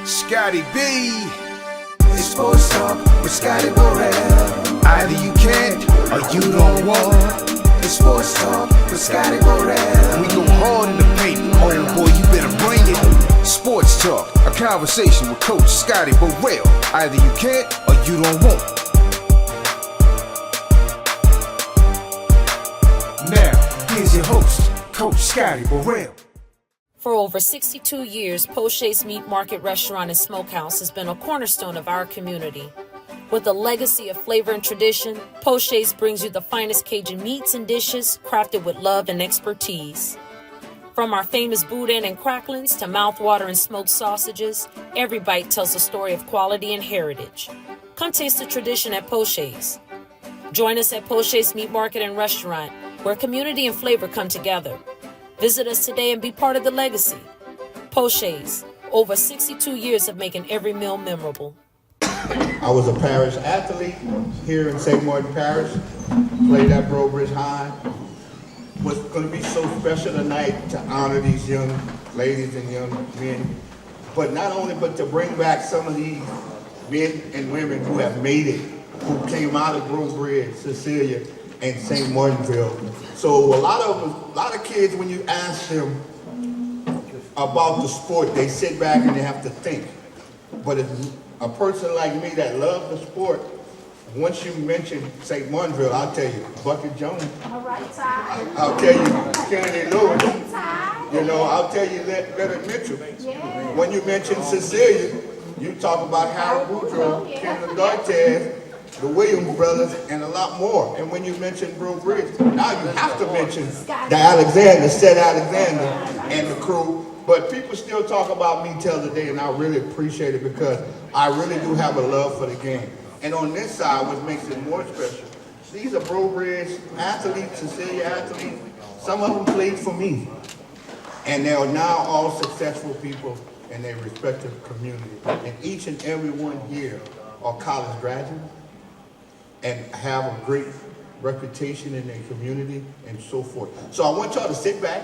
Scotty B. It's Sports Talk with Scotty Burrell. Either you can or you don't want. It's Sports Talk with Scotty Burrell. We go hard in the paint. Oh boy, you better bring it. Sports Talk, a conversation with Coach Scotty Burrell. Either you can or you don't want. Now, here's your host, Coach Scotty Burrell. For over 62 years, Parish Meat Market Restaurant and Smokehouse has been a cornerstone of our community. With a legacy of flavor and tradition, Parish brings you the finest Cajun meats and dishes crafted with love and expertise. From our famous boudin and cracklings to mouthwatering smoked sausages, every bite tells a story of quality and heritage. Come taste the tradition at Parish. Join us at Parish Meat Market and Restaurant, where community and flavor come together. Visit us today and be part of the legacy. Parish, over 62 years of making every meal memorable. I was a parish athlete here in St. Martin Parish, played at Bridge High. What's going to be so special tonight to honor these young ladies and young men, but not only, but to bring back some of these men and women who have made it, who came out of Bridge, Cecilia, and St. Martinville. So a lot of kids, when you ask them about the sport, they sit back and they have to think. But if a person like me that loves the sport, once you mention St. Martinville, I'll tell you, Bucket Jones. All right, Ty. I'll tell you, Kennedy Lewis. Ty. You know, I'll tell you Leonard Mitchell. Yeah. When you mention Cecilia, you talk about Harold Boudreaux, Kendall D'Artes, the Williams brothers, and a lot more. And when you mention Bridge, now you have to mention the Alexander, Seth Alexander, and the crew. But people still talk about me till today, and I really appreciate it because I really do have a love for the game. And on this side, what makes it more special, these are Bridge athletes, Cecilia athletes. Some of them played for me. And they are now all successful people in their respective community. And each and every one here are college graduates and have a great reputation in their community and so forth. So I want y'all to sit back.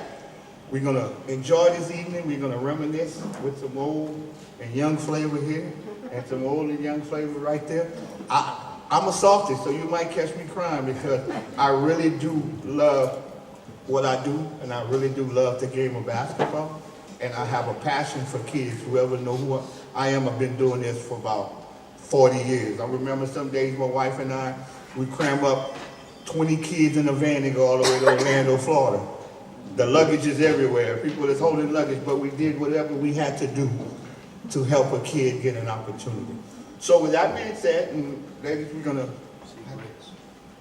We're gonna enjoy this evening. We're gonna reminisce with some old and young flavor here and some old and young flavor right there. I'm a softie, so you might catch me crying because I really do love what I do, and I really do love the game of basketball. And I have a passion for kids. Whoever know who I am, I've been doing this for about 40 years. I remember some days my wife and I, we cram up 20 kids in a van and go all the way to Orlando, Florida. The luggage is everywhere. People that's holding luggage, but we did whatever we had to do to help a kid get an opportunity. So with that being said, and ladies, we're gonna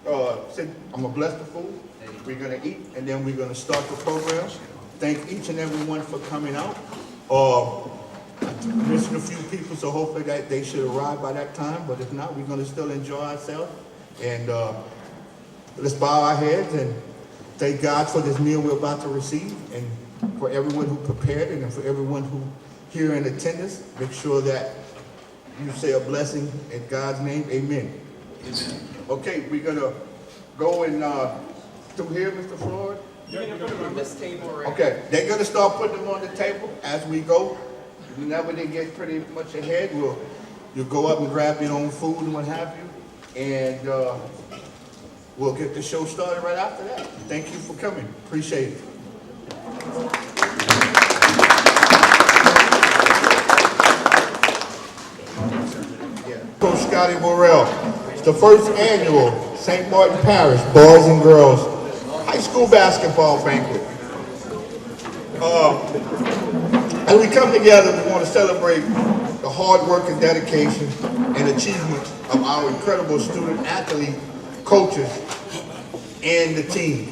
I'm gonna bless the food. We're gonna eat, and then we're gonna start the program. Thank each and every one for coming out. I'm missing a few people, so hopefully that they should arrive by that time. But if not, we're going to still enjoy ourselves. And let's bow our heads and thank God for this meal we're about to receive, and for everyone who prepared it, and for everyone who here in attendance. Make sure that you say a blessing in God's name. Amen. Amen. Okay, we're going to go and through here, Mr. Floyd. You're going to put them on this table, right? Okay, they're going to start putting them on the table as we go. Whenever they get pretty much ahead, you'll go up and grab your own food and what have you. And we'll get the show started right after that. Thank you for coming. Appreciate it. Coach Scotty Burrell. It's the first annual St. Martin Parish Boys and Girls High School Basketball Banquet. As we come together, we want to celebrate the hard work and dedication and achievement of our incredible student athlete, coaches, and the team.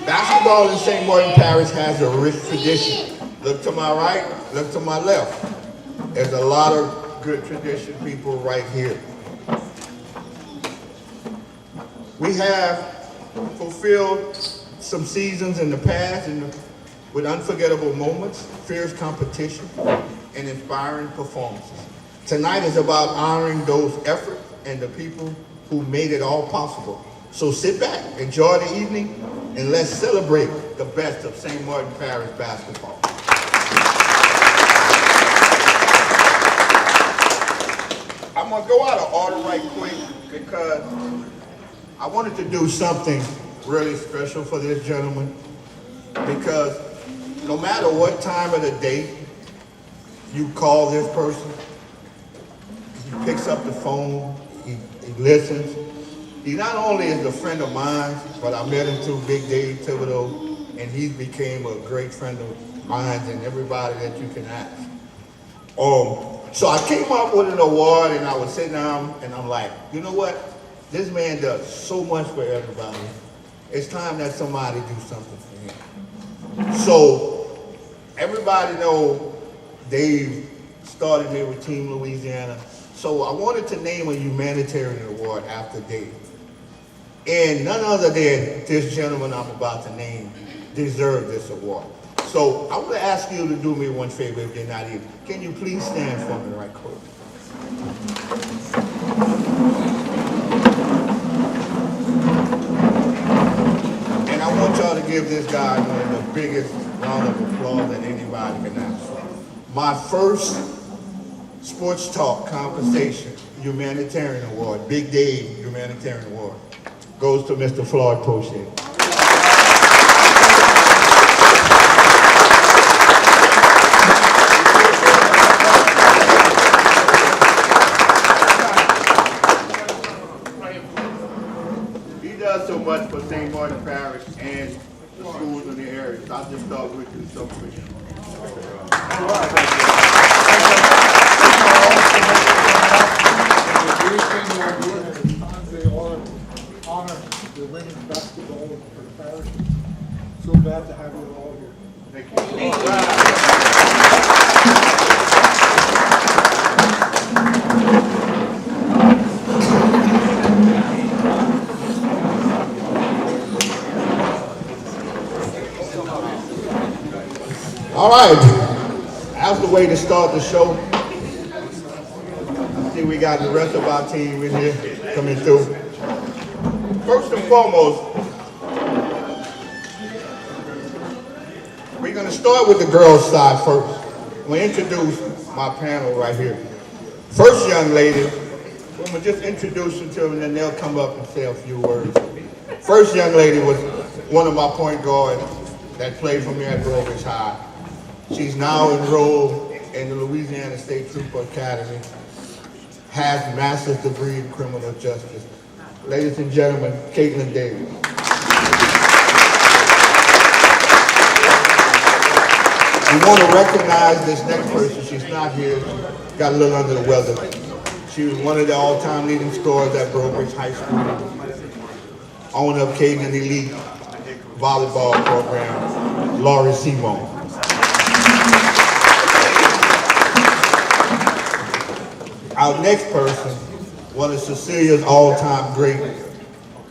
Basketball in St. Martin Parish has a rich tradition. Look to my right, look to my left. There's a lot of good tradition people right here. We have fulfilled some seasons in the past and with unforgettable moments, fierce competition, and inspiring performances. Tonight is about honoring those efforts and the people who made it all possible. So sit back, enjoy the evening, and let's celebrate the best of St. Martin Parish basketball. I'm gonna go out of order right quick because I wanted to do something really special for this gentleman, because no matter what time of the day you call this person, he picks up the phone, he listens. He not only is a friend of mine, but I met him through Big Dave Thibodeau, and he became a great friend of mine and everybody that you can ask. So I came up with an award, and I was sitting down and I'm like, you know what? This man does so much for everybody. It's time that somebody do something for him. So everybody know Dave started me with Team Louisiana. So I wanted to name a humanitarian award after Dave. And none other than this gentleman I'm about to name deserved this award. So I want to ask you to do me one favor if you're not here. Can you please stand for me right quick? And I want y'all to give this guy one of the biggest round of applause that anybody can ask for. My first Sports Talk Conversation Humanitarian Award, Big Dave Humanitarian Award, goes to Mr. Floyd Poche. So much for St. Martin Parish and the schools in the area. So I just thought we'd do something for you. They honor the women's basketball for the parish. So glad to have you all here. Thank All right, that's the way to start the show. I see we got the rest of our team in here coming through. First and foremost, we're gonna start with the girls' side first. I'm gonna introduce my panel right here. First young lady, I'm gonna just introduce her to them and then they'll come up and say a few words. First young lady was one of my point guards that played for me at Broadridge High. She's now enrolled in the Louisiana State Trooper Academy, has a master's degree in criminal justice. Ladies and gentlemen, Caitlin Davis. We want to recognize this next person. She's not here. She got a little under the weather. She was one of the all-time leading scorers at Broadridge High School. Owner of Caitlin Elite volleyball program, Laurie Simone. Our next person, one of Cecilia's all-time greats.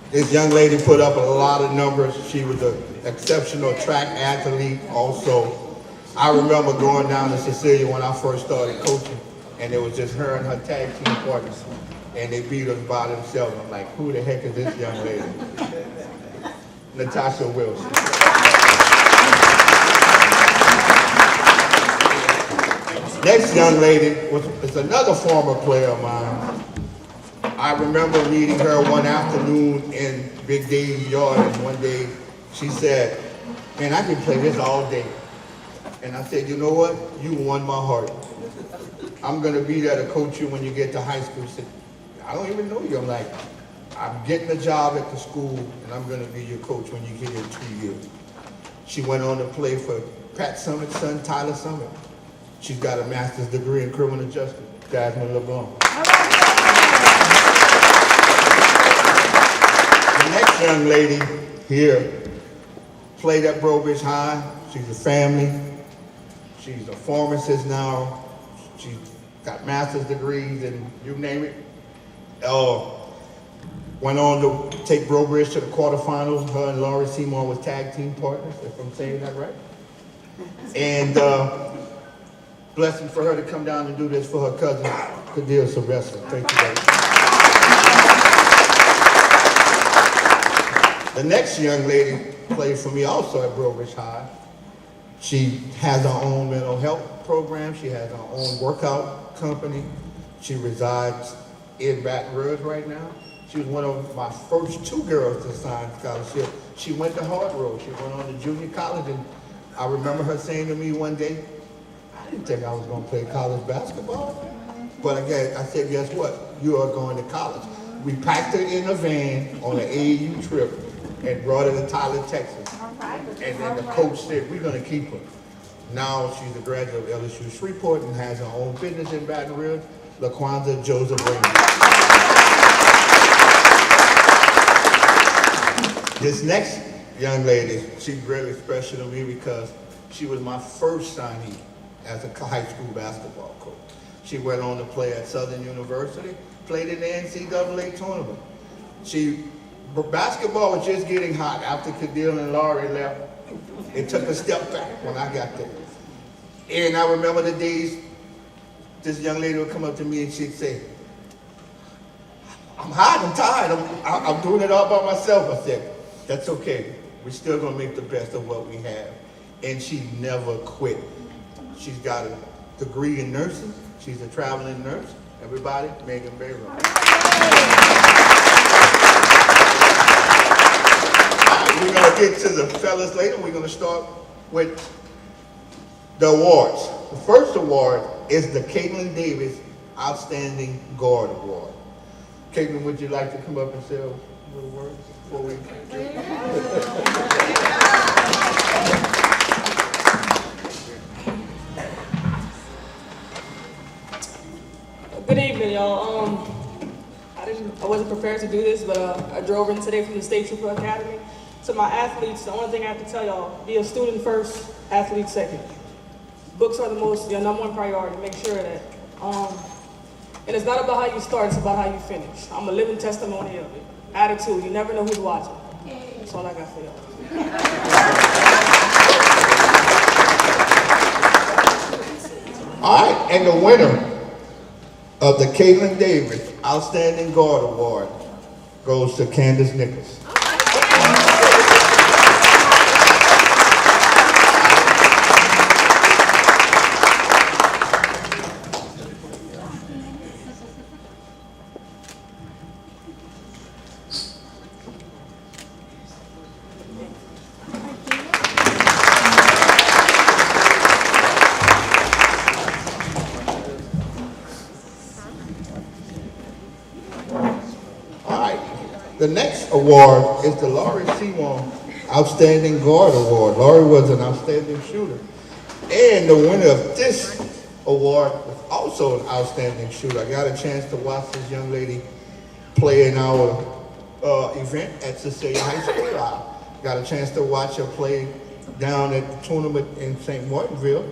This young lady put up a lot of numbers. She was an exceptional track athlete also. I remember going down to Cecilia when I first started coaching, and it was just her and her tag team partners, and they beat us by themselves. I'm like, who the heck is this young lady? Natasha Wilson. Next young lady is another former player of mine. I remember meeting her one afternoon in Big Dave's yard, and one day she said, man, I can play this all day. And I said, you know what? You won my heart. I'm gonna be there to coach you when you get to high school. She said, I don't even know you. I'm like, I'm getting a job at the school, and I'm gonna be your coach when you get here 2 years. She went on to play for Pat Summitt's son, Tyler Summit. She's got a master's degree in criminal justice, Jasmine LeBlanc. The next young lady here played at Broadridge High. She's a family. She's a pharmacist now. She's got master's degrees and you name it. Went on to take Broadridge to the quarterfinals. Her and Laurie Seymour was tag team partners, if I'm saying that right. And blessing for her to come down and do this for her cousin, Kadir Sylvester. Thank you, guys. The next young lady played for me also at Broadridge High. She has her own mental health program. She has her own workout company. She resides in Baton Rouge right now. She was one of my first 2 girls to sign scholarship. She went to Hard Road. She went on to junior college, and I remember her saying to me one day, I didn't think I was going to play college basketball. But again, I said, guess what? You are going to college. We packed her in a van on an AAU trip and brought her to Tyler, Texas. And then the coach said, we're going to keep her. Now she's a graduate of LSU Shreveport and has her own business in Baton Rouge, LaQuanza Joseph Raymond. This next young lady, she's really special to me because she was my first signee as a high school basketball coach. She went on to play at Southern University, played in the NCAA tournament. Basketball was just getting hot after Cadil and Laurie left. It took a step back when I got there. And I remember the days this young lady would come up to me and she'd say, I'm hot, I'm tired, I'm doing it all by myself. I said, that's okay. We're still gonna make the best of what we have. And she never quit. She's got a degree in nursing. She's a traveling nurse. Everybody, Megan Bayrock. All right, we're gonna get to the fellas later. We're gonna start with the awards. The first award is the Caitlin Davis Outstanding Guard Award. Caitlin, would you like to come up and say a little word before we? Good evening, y'all. I wasn't prepared to do this, but I drove in today from the State Trooper Academy. So my athletes, the only thing I have to tell y'all, be a student first, athlete second. Books are your number 1 priority. Make sure of that. And it's not about how you start, it's about how you finish. I'm a living testimony of it. Attitude, you never know who's watching. That's all I got for y'all. All right, and the winner of the Caitlin Davis Outstanding Guard Award goes to Candace Nichols. The next award is the Laurie Seymour Outstanding Guard Award. Laurie was an outstanding shooter. And the winner of this award was also an outstanding shooter. I got a chance to watch this young lady play in our event at Cecilia High School. I got a chance to watch her play down at the tournament in St. Martinville.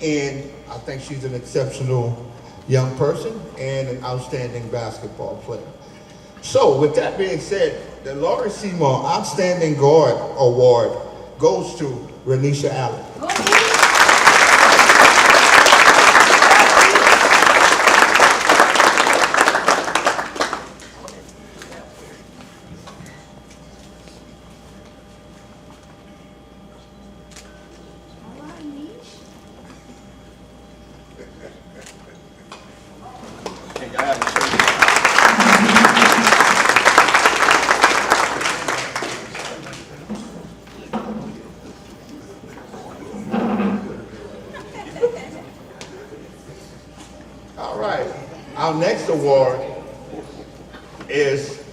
And I think she's an exceptional young person and an outstanding basketball player. So, with that being said, the Laurie Seymour Outstanding Guard Award goes to Renisha Allen. Our next award is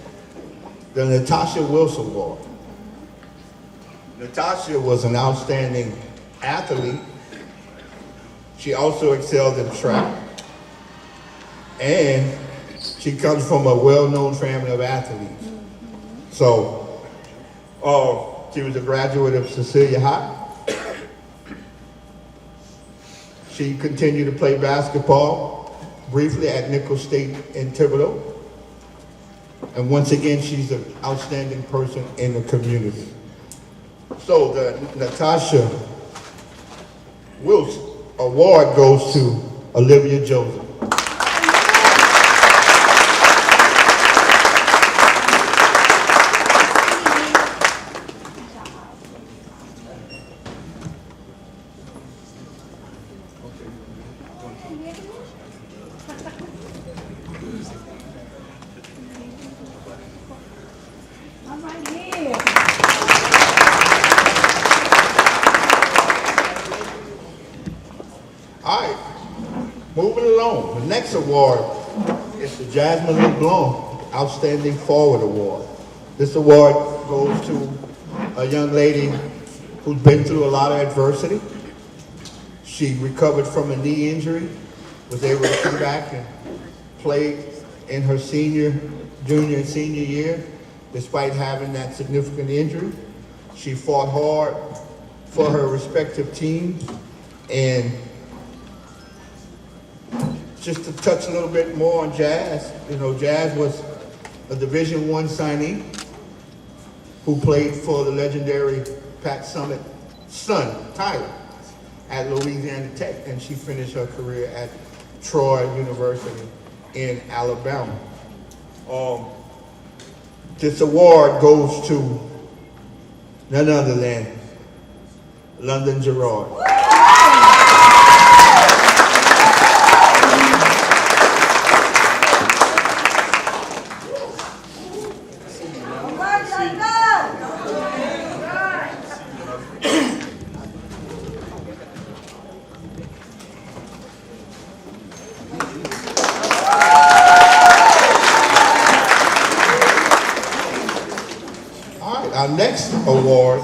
the Natasha Wilson Award. Natasha was an outstanding athlete. She also excelled in track. And she comes from a well-known family of athletes. So, she was a graduate of Cecilia High. She continued to play basketball briefly at Nicholls State in Thibodeau. And once again, she's an outstanding person in the community. So the Natasha Wilson Award goes to Olivia Joseph. All right, moving along. The next award is the Jasmine LeBlanc Outstanding Forward Award. This award goes to a young lady who's been through a lot of adversity. She recovered from a knee injury, was able to come back and play in her junior and senior year, despite having that significant injury. She fought hard for her respective teams, and just to touch a little bit more on Jazz, you know, Jazz was a Division I signee who played for the legendary Pat Summitt's son, Tyler, at Louisiana Tech, and she finished her career at Troy University in Alabama. This award goes to none other than London Gerard. Our next award,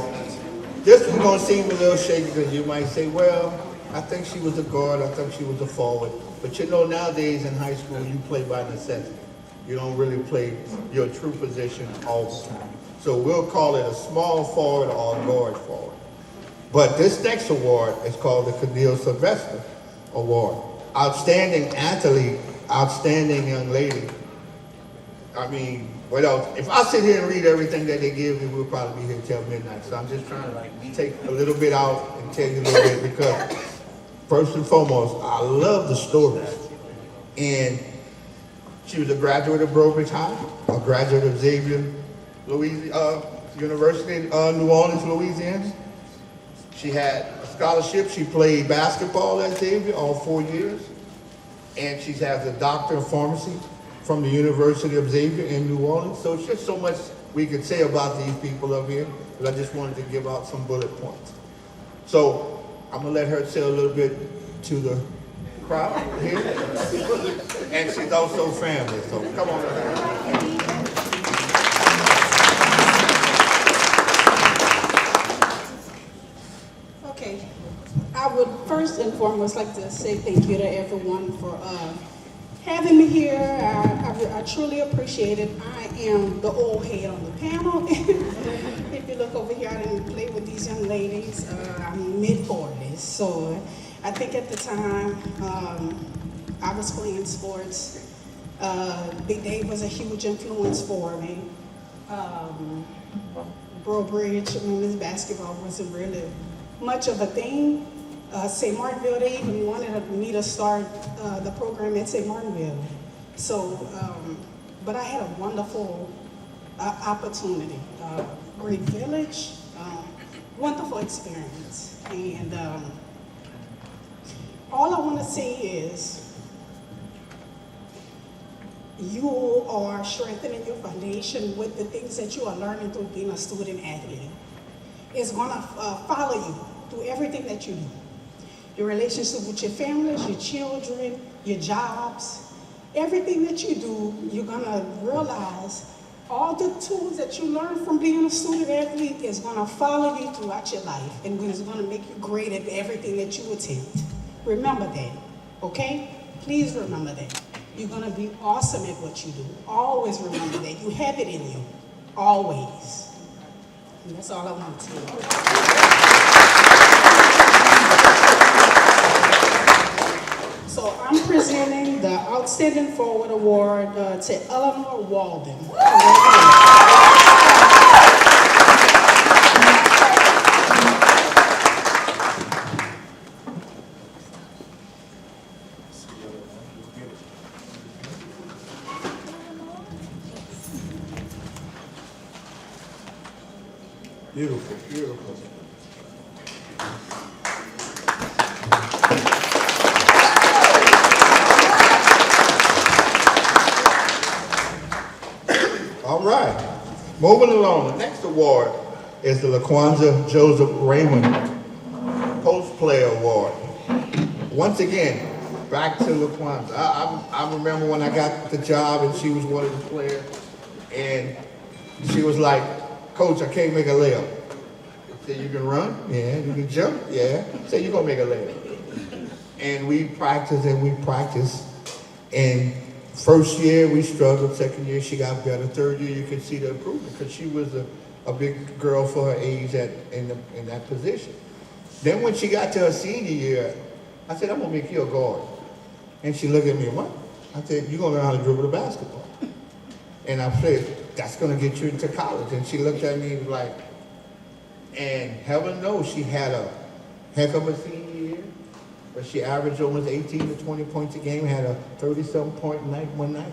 this is going to seem a little shaky because you might say, well, I think she was a guard, I think she was a forward. But you know, nowadays in high school, you play by necessity. You don't really play your true position all the time. So we'll call it a small forward or a guard forward. But this next award is called the Camille Sylvester Award. Outstanding athlete, outstanding young lady. I mean, what else? If I sit here and read everything that they give me, we'll probably be here till midnight. So I'm just trying to take a little bit out and tell you a little bit because first and foremost, I love the stories. And she was a graduate of Brobridge High, a graduate of Xavier University in New Orleans, Louisiana. She had a scholarship. She played basketball at Xavier all 4 years. And she has a doctor of pharmacy from the University of Xavier in New Orleans. So it's just so much we could say about these people up here, but I just wanted to give out some bullet points. So I'm gonna let her say a little bit to the crowd here. And she's also family, so come on. Okay, I would first and foremost like to say thank you to everyone for having me here. I truly appreciate it. I am the old head on the panel. If you look over here, I didn't play with these young ladies. I'm mid-40s, so I think at the time I was playing sports. Big Dave was a huge influence for me. Brobridge women's basketball wasn't really much of a thing. St. Martinville, they even wanted me to start the program at St. Martinville. So, but I had a wonderful opportunity, great village, wonderful experience. And all I want to say is you are strengthening your foundation with the things that you are learning through being a student athlete. It's going to follow you through everything that you do. Your relationship with your families, your children, your jobs, everything that you do, you're gonna realize all the tools that you learn from being a student athlete is gonna follow you throughout your life and it's gonna make you great at everything that you attempt. Remember that, okay? Please remember that. You're gonna be awesome at what you do. Always remember that. You have it in you, always. And that's all I want to say. So I'm presenting the Outstanding Forward Award to Eleanor Walden. Beautiful, beautiful. All right, moving along. The next award is the LaQuanza Joseph Raymond Post Player Award. once again, back to LaQuanta. I remember when I got the job and she was one of the players, and she was like, Coach, I can't make a layup. I said, you can run? Yeah. You can jump? Yeah. I said, you're going to make a layup. And we practiced and we practiced. And first year we struggled. Second year she got better. Third year you could see the improvement because she was a big girl for her age in that position. Then when she got to her senior year, I said, I'm going to make you a guard. And she looked at me, what? I said, you're going to learn how to dribble the basketball. And I said, that's going to get you into college. And she looked at me like, and heaven knows she had a heck of a senior year, but she averaged almost 18 to 20 points a game, had a 30-something point night one night,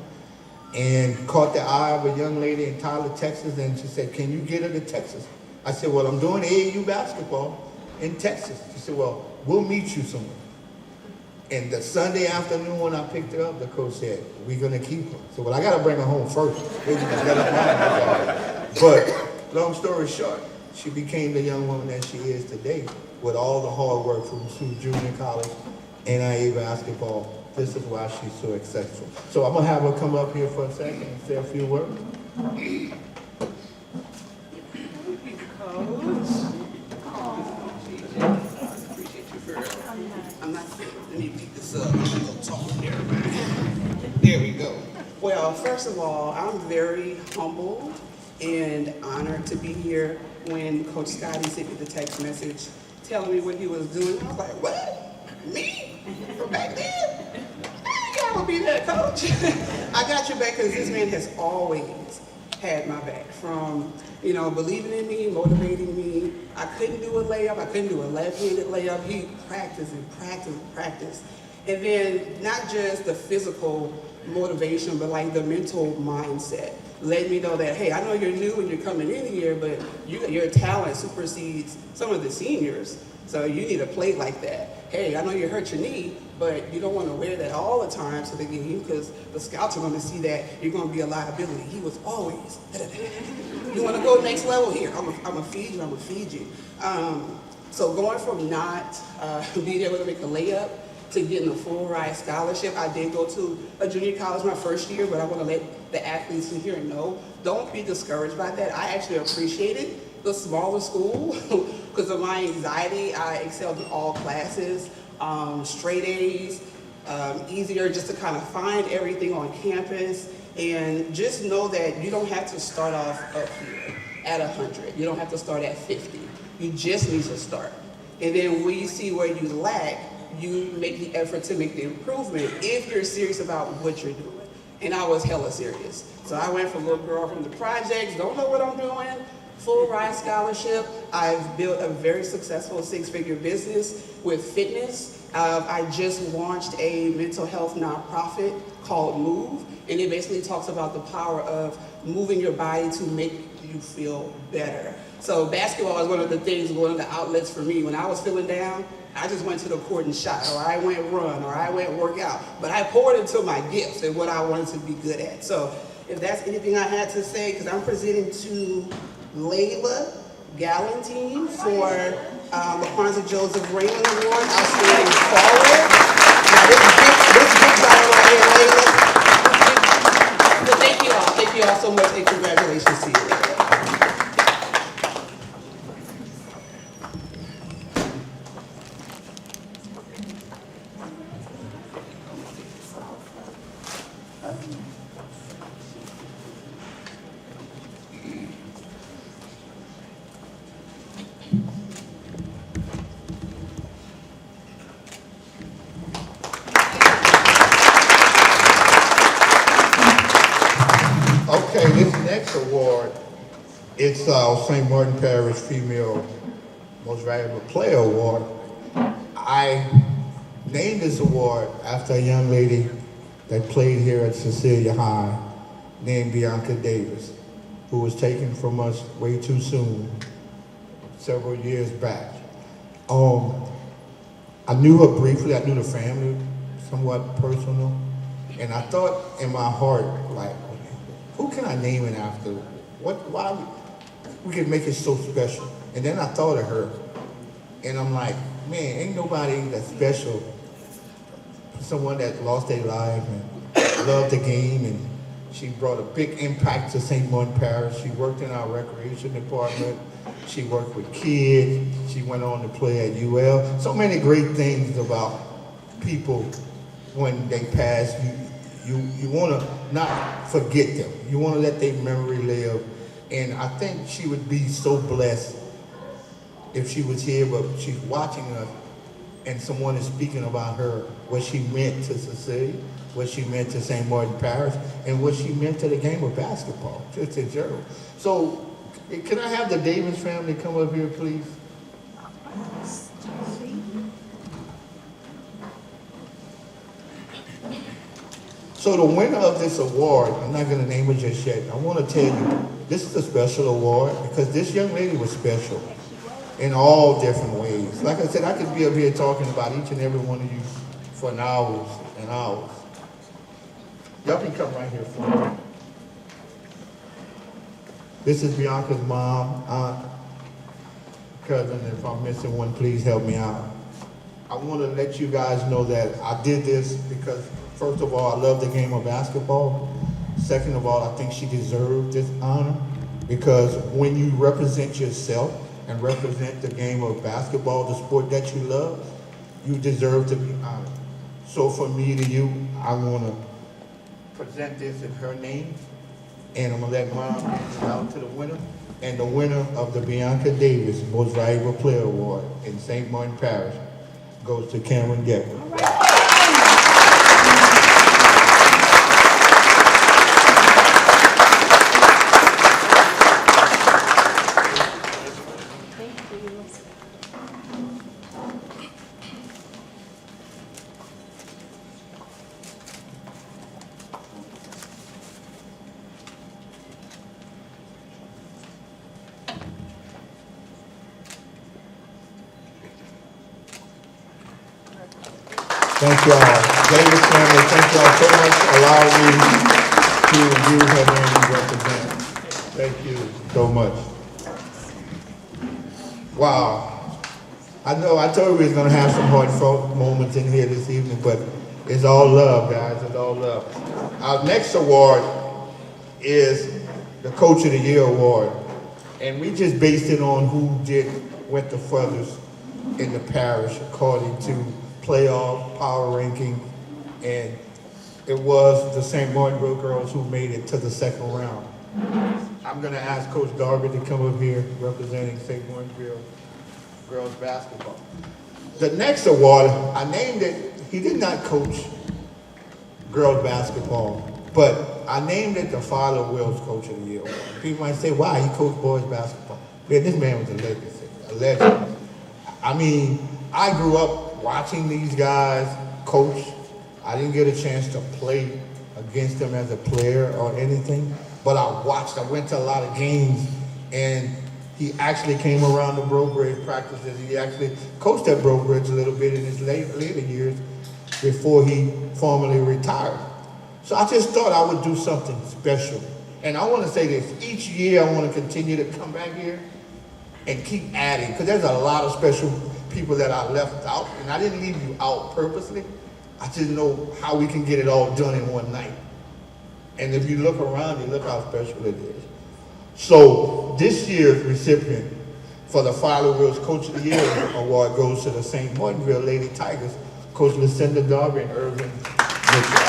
and caught the eye of a young lady in Tyler, Texas, and she said, can you get her to Texas? I said, well, I'm doing AAU basketball in Texas. She said, well, we'll meet you somewhere. And the Sunday afternoon when I picked her up, the coach said, we're going to keep her. So, well, I got to bring her home first. But long story short, she became the young woman that she is today with all the hard work from junior college, NIA basketball. This is why she's so successful. So I'm going to have her come up here for a second and say a few words. Let me pick this up. I'm gonna talk to everybody. There we go. Well, first of all, I'm very humbled and honored to be here. When Coach Scotty sent me the text message telling me what he was doing, I was like, what? Me? From back then? I ain't gotta be that, Coach. I got your back because this man has always had my back. From, believing in me, motivating me. I couldn't do a layup. I couldn't do a left-handed layup. He practiced and practiced and practiced. And then not just the physical motivation, but like the mental mindset. Let me know that, hey, I know you're new and you're coming in here, but your talent supersedes some of the seniors. So you need to play like that. Hey, I know you hurt your knee, but you don't want to wear that all the time so they get you, because the scouts are going to see that you're going to be a liability. He was always, you want to go next level here? I'm going to feed you, I'm going to feed you. So going from not being able to make a layup to getting a full ride scholarship. I did go to a junior college my first year, but I want to let the athletes in here know, don't be discouraged by that. I actually appreciated the smaller school because of my anxiety. I excelled in all classes, straight A's, easier just to kind of find everything on campus. And just know that you don't have to start off up here at 100. You don't have to start at 50. You just need to start. And then when you see where you lack, you make the effort to make the improvement if you're serious about what you're doing. And I was hella serious. So I went from little girl from the projects, don't know what I'm doing, full ride scholarship. I've built a very successful 6-figure business with fitness. I just launched a mental health nonprofit called Move, and it basically talks about the power of moving your body to make you feel better. So basketball is one of the things, one of the outlets for me. When I was feeling down, I just went to the court and shot, or I went run, or I went work out. But I poured into my gifts and what I wanted to be good at. So if that's anything I had to say, because I'm presenting to Layla Galantine for LaQuanta Joseph Raymond Award, Outstanding Forward. Now this big title right here, Layla. So thank you all so much, and congratulations to you. Okay, this next award, it's St. Martin Parish Female Most Valuable Player Award. I named this award after a young lady that played here at Cecilia High named Bianca Davis, who was taken from us way too soon several years back. I knew her briefly, I knew the family, somewhat personal, and I thought in my heart, like, who can I name it after? Why we could make it so special? And then I thought of her, and I'm like, man, ain't nobody that's special someone that lost their life and loved the game, and she brought a big impact to St. Martin Parish. She worked in our recreation department. She worked with kids. She went on to play at UL. So many great things about people when they pass. You want to not forget them. You want to let their memory live. And I think she would be so blessed if she was here, but she's watching us and someone is speaking about her, what she meant to Cecilia, what she meant to St. Martin Parish, and what she meant to the game of basketball, just in general. So, can I have the Davis family come up here, please? So the winner of this award, I'm not going to name it just yet. I want to tell you, this is a special award because this young lady was special in all different ways. Like I said, I could be up here talking about each and every one of you for hours and hours. Y'all can come right here for me. This is Bianca's mom, aunt, cousin. If I'm missing one, please help me out. I want to let you guys know that I did this because, first of all, I love the game of basketball. Second of all, I think she deserved this honor because when you represent yourself and represent the game of basketball, the sport that you love, you deserve to be honored. So for me to you, I want to present this in her name, and I'm going to let Mom hand it out to the winner. And the winner of the Bianca Davis Most Valuable Player Award in St. Martin Parish goes to Cameron Getler. Thank y'all. Davis family, thank y'all so much for allowing me to use her name and represent. Thank you so much. Wow. I know I told you we was going to have some heartfelt moments in here this evening, but it's all love, guys. It's all love. Our next award is the Coach of the Year Award. And we just based it on who went the furthest in the parish according to playoff power ranking, and it was the St. Martinville girls who made it to the second round. I'm going to ask Coach Darby to come up here representing St. Martinville girls basketball. The next award, I named it, he did not coach girls basketball, but I named it the Father Wills Coach of the Year. People might say, why? He coached boys basketball. Man, this man was a legend. I mean, I grew up watching these guys coach. I didn't get a chance to play against them as a player or anything, but I went to a lot of games, and he actually came around the Brobridge practices. He actually coached at Brobridge a little bit in his later years before he formally retired. So I just thought I would do something special. And I want to say this, each year I want to continue to come back here and keep adding, because there's a lot of special people that I left out, and I didn't leave you out purposely. I just know how we can get it all done in one night. And if you look around, you look how special it is. So this year's recipient for the Father Wills Coach of the Year Award goes to the St. Martinville Lady Tigers, Coach Lucinda Darby and Irvin Mitchell.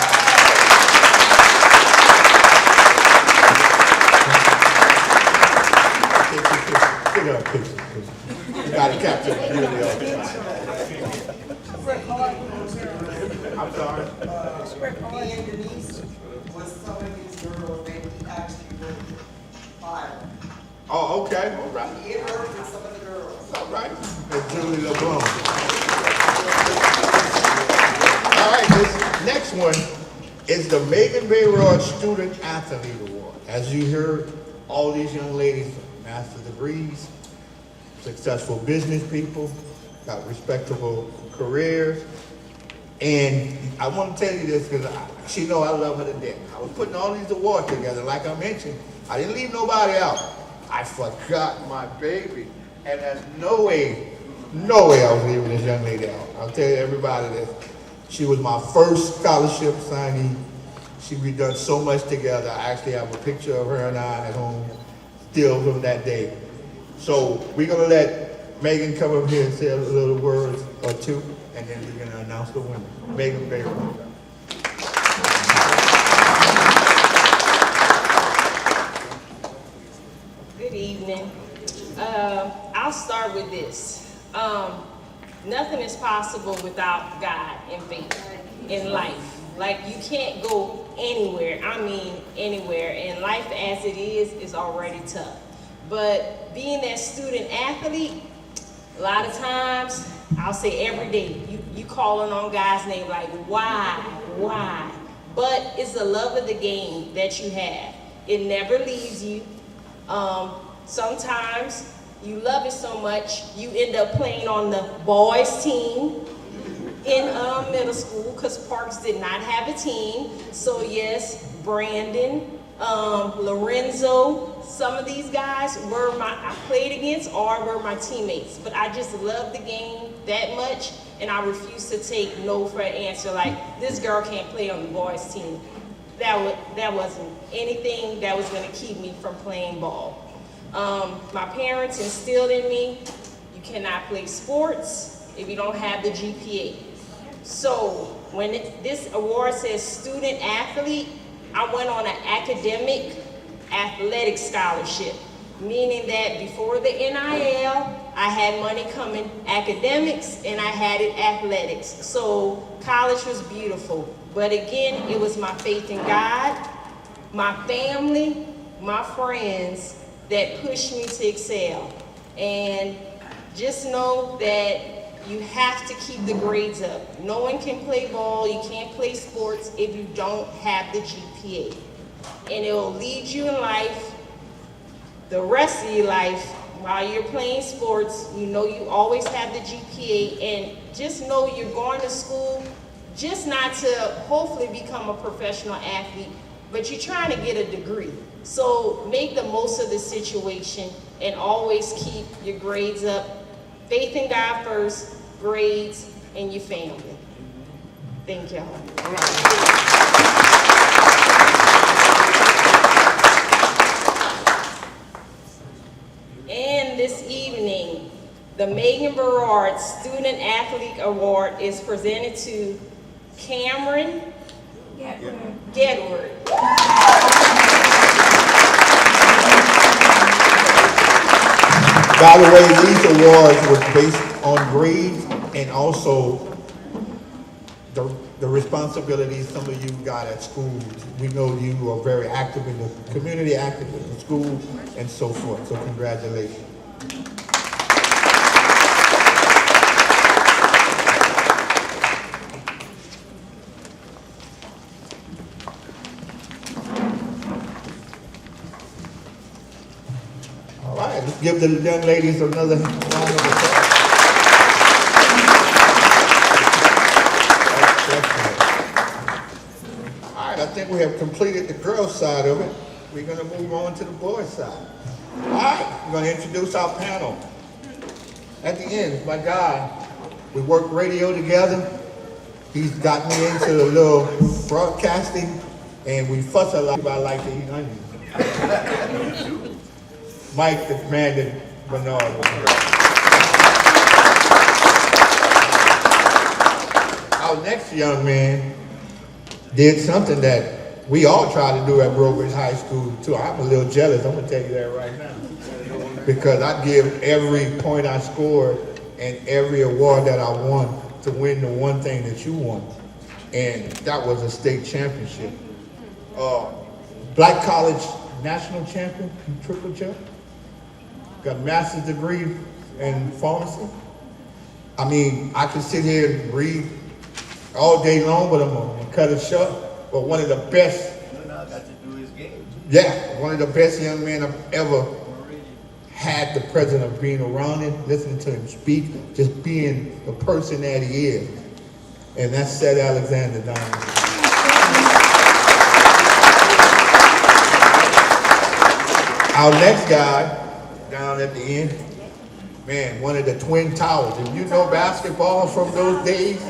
Take a picture. You gotta capture it really all the time. I'm sorry. Me and Denise was some of these girls that he actually wrote fire. Oh, okay. All right. He worked with some of the girls. All right. That's Julie LeBlanc. All right, this next one is the Megan Bayrod Student Athlete Award. As you heard, all these young ladies, master's degrees, successful business people, got respectable careers. And I want to tell you this because she know I love her to death. I was putting all these awards together, like I mentioned. I didn't leave nobody out. I forgot my baby. And there's no way I was leaving this young lady out. I'll tell you everybody this. She was my first scholarship signee. We've done so much together. I actually have a picture of her and I at home, still from that day. So we're gonna let Megan come up here and say a little word or two, and then we're gonna announce the winner. Megan, very well. Good evening. I'll start with this. Nothing is possible without God and faith in life. Like, you can't go anywhere, I mean anywhere, and life as it is already tough. But being that student athlete, a lot of times, I'll say every day, you calling on God's name like, why? But it's the love of the game that you have. It never leaves you. Sometimes you love it so much, you end up playing on the boys' team in middle school, because Parks did not have a team. So yes, Brandon, Lorenzo, some of these guys I played against or were my teammates. But I just love the game that much, and I refuse to take no for an answer like, this girl can't play on the boys' team. That wasn't anything that was going to keep me from playing ball. My parents instilled in me, you cannot play sports if you don't have the GPA. So when this award says student athlete, I went on an academic athletic scholarship, meaning that before the NIL, I had money coming academics and I had it athletics. So college was beautiful. But again, it was my faith in God, my family, my friends that pushed me to excel. And just know that you have to keep the grades up. No one can play ball, you can't play sports if you don't have the GPA. And it will lead you in life, the rest of your life, while you're playing sports. You know you always have the GPA, and just know you're going to school just not to hopefully become a professional athlete, but you're trying to get a degree. So make the most of the situation and always keep your grades up. Faith in God first, grades, and your family. Thank y'all. All right. And this evening, the Megan Berard Student Athlete Award is presented to Cameron Gedward. By the way, these awards were based on grades and also the responsibilities some of you got at school. We know you are very active in the community, active in the school, and so forth. So congratulations. All right, let's give the young ladies another round of applause. All right, I think we have completed the girls' side of it. We're going to move on to the boys' side. All right, we're going to introduce our panel. At the end, my guy, we work radio together. He's got me into a little broadcasting, and we fuss a lot about like to eat onions. Mike, the man that Bernard was here. Our next young man did something that we all try to do at Brobridge High School too. I'm a little jealous, I'm gonna tell you that right now. Because I give every point I scored and every award that I won to win the one thing that you won. And that was a state championship. Black College national champion, triple jump. Got a master's degree in pharmacy. I mean, I can sit here and read all day long, but I'm gonna cut it short. But one of the best, yeah, one of the best young men I've ever had the pleasure of being around him, listening to him speak, just being the person that he is. And that's Seth Alexander down there. Our next guy, down at the end, man, one of the Twin Towers. If you know basketball from those days,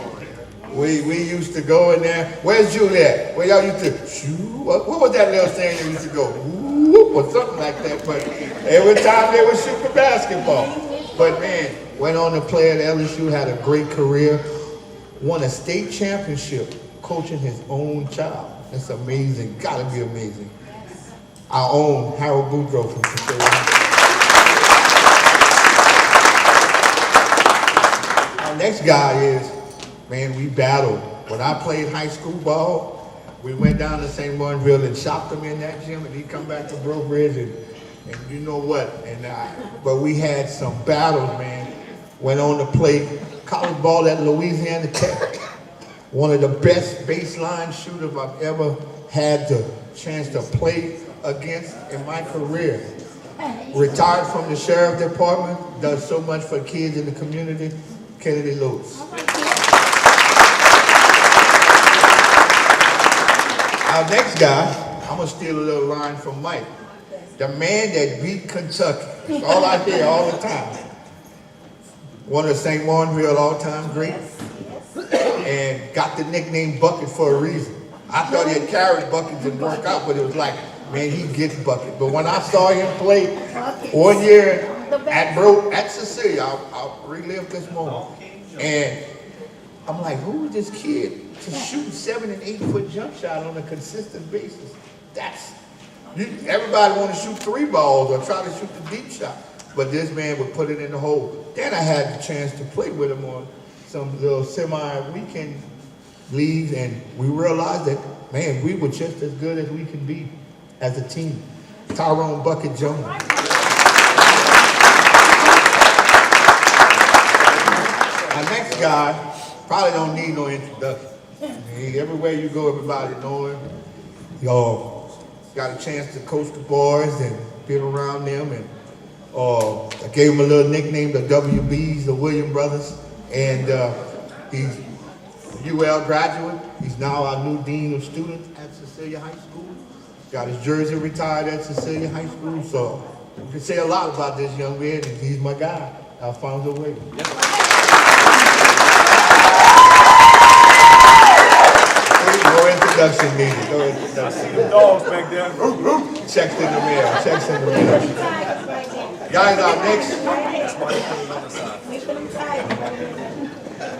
We used to go in there. Where's Juliet? Where y'all used to shoo? What was that little saying that used to go whoop or something like that? But every time they would shoot the basketball. But man, went on to play at LSU, had a great career, won a state championship coaching his own child. That's amazing. Gotta be amazing. Our own Harold Boudreaux from Cecilia. Our next guy is, man, we battled. When I played high school ball, we went down to St. Martinville and shopped him in that gym, and he come back to Breaux Bridge, and you know what? But we had some battles, man. Went on to play college ball at Louisiana Tech. One of the best baseline shooters I've ever had the chance to play against in my career. Retired from the sheriff department, does so much for kids in the community. Kennedy Lewis. Our next guy, I'm gonna steal a little line from Mike. The man that beat Kentucky. That's all I hear all the time. One of the St. Martinville all-time greats. And got the nickname Bucket for a reason. I thought he had carried buckets and work out, but it was like, man, he gets bucket. But when I saw him play 1 year at Cecilia, I'll relive this moment. And I'm like, who is this kid to shoot 7 and 8 foot jump shot on a consistent basis? Everybody want to shoot 3 balls or try to shoot the deep shot, but this man would put it in the hole. Then I had the chance to play with him on some little semi-weekend leagues, and we realized that, man, we were just as good as we can be as a team. Tyrone Bucket Jones. Our next guy probably don't need no introduction. Everywhere you go, everybody know him. Y'all got a chance to coach the boys and be around them, and I gave him a little nickname, the WBs, the Williams Brothers, and he's a UL graduate. He's now our new Dean of Students at Cecilia High School. Got his jersey retired at Cecilia High School, so you can say a lot about this young man, and he's my guy, Alfonso Wade. No introduction needed. No introduction. The dogs back there. Checks in the mail. Checks in the mail. Guys, our next.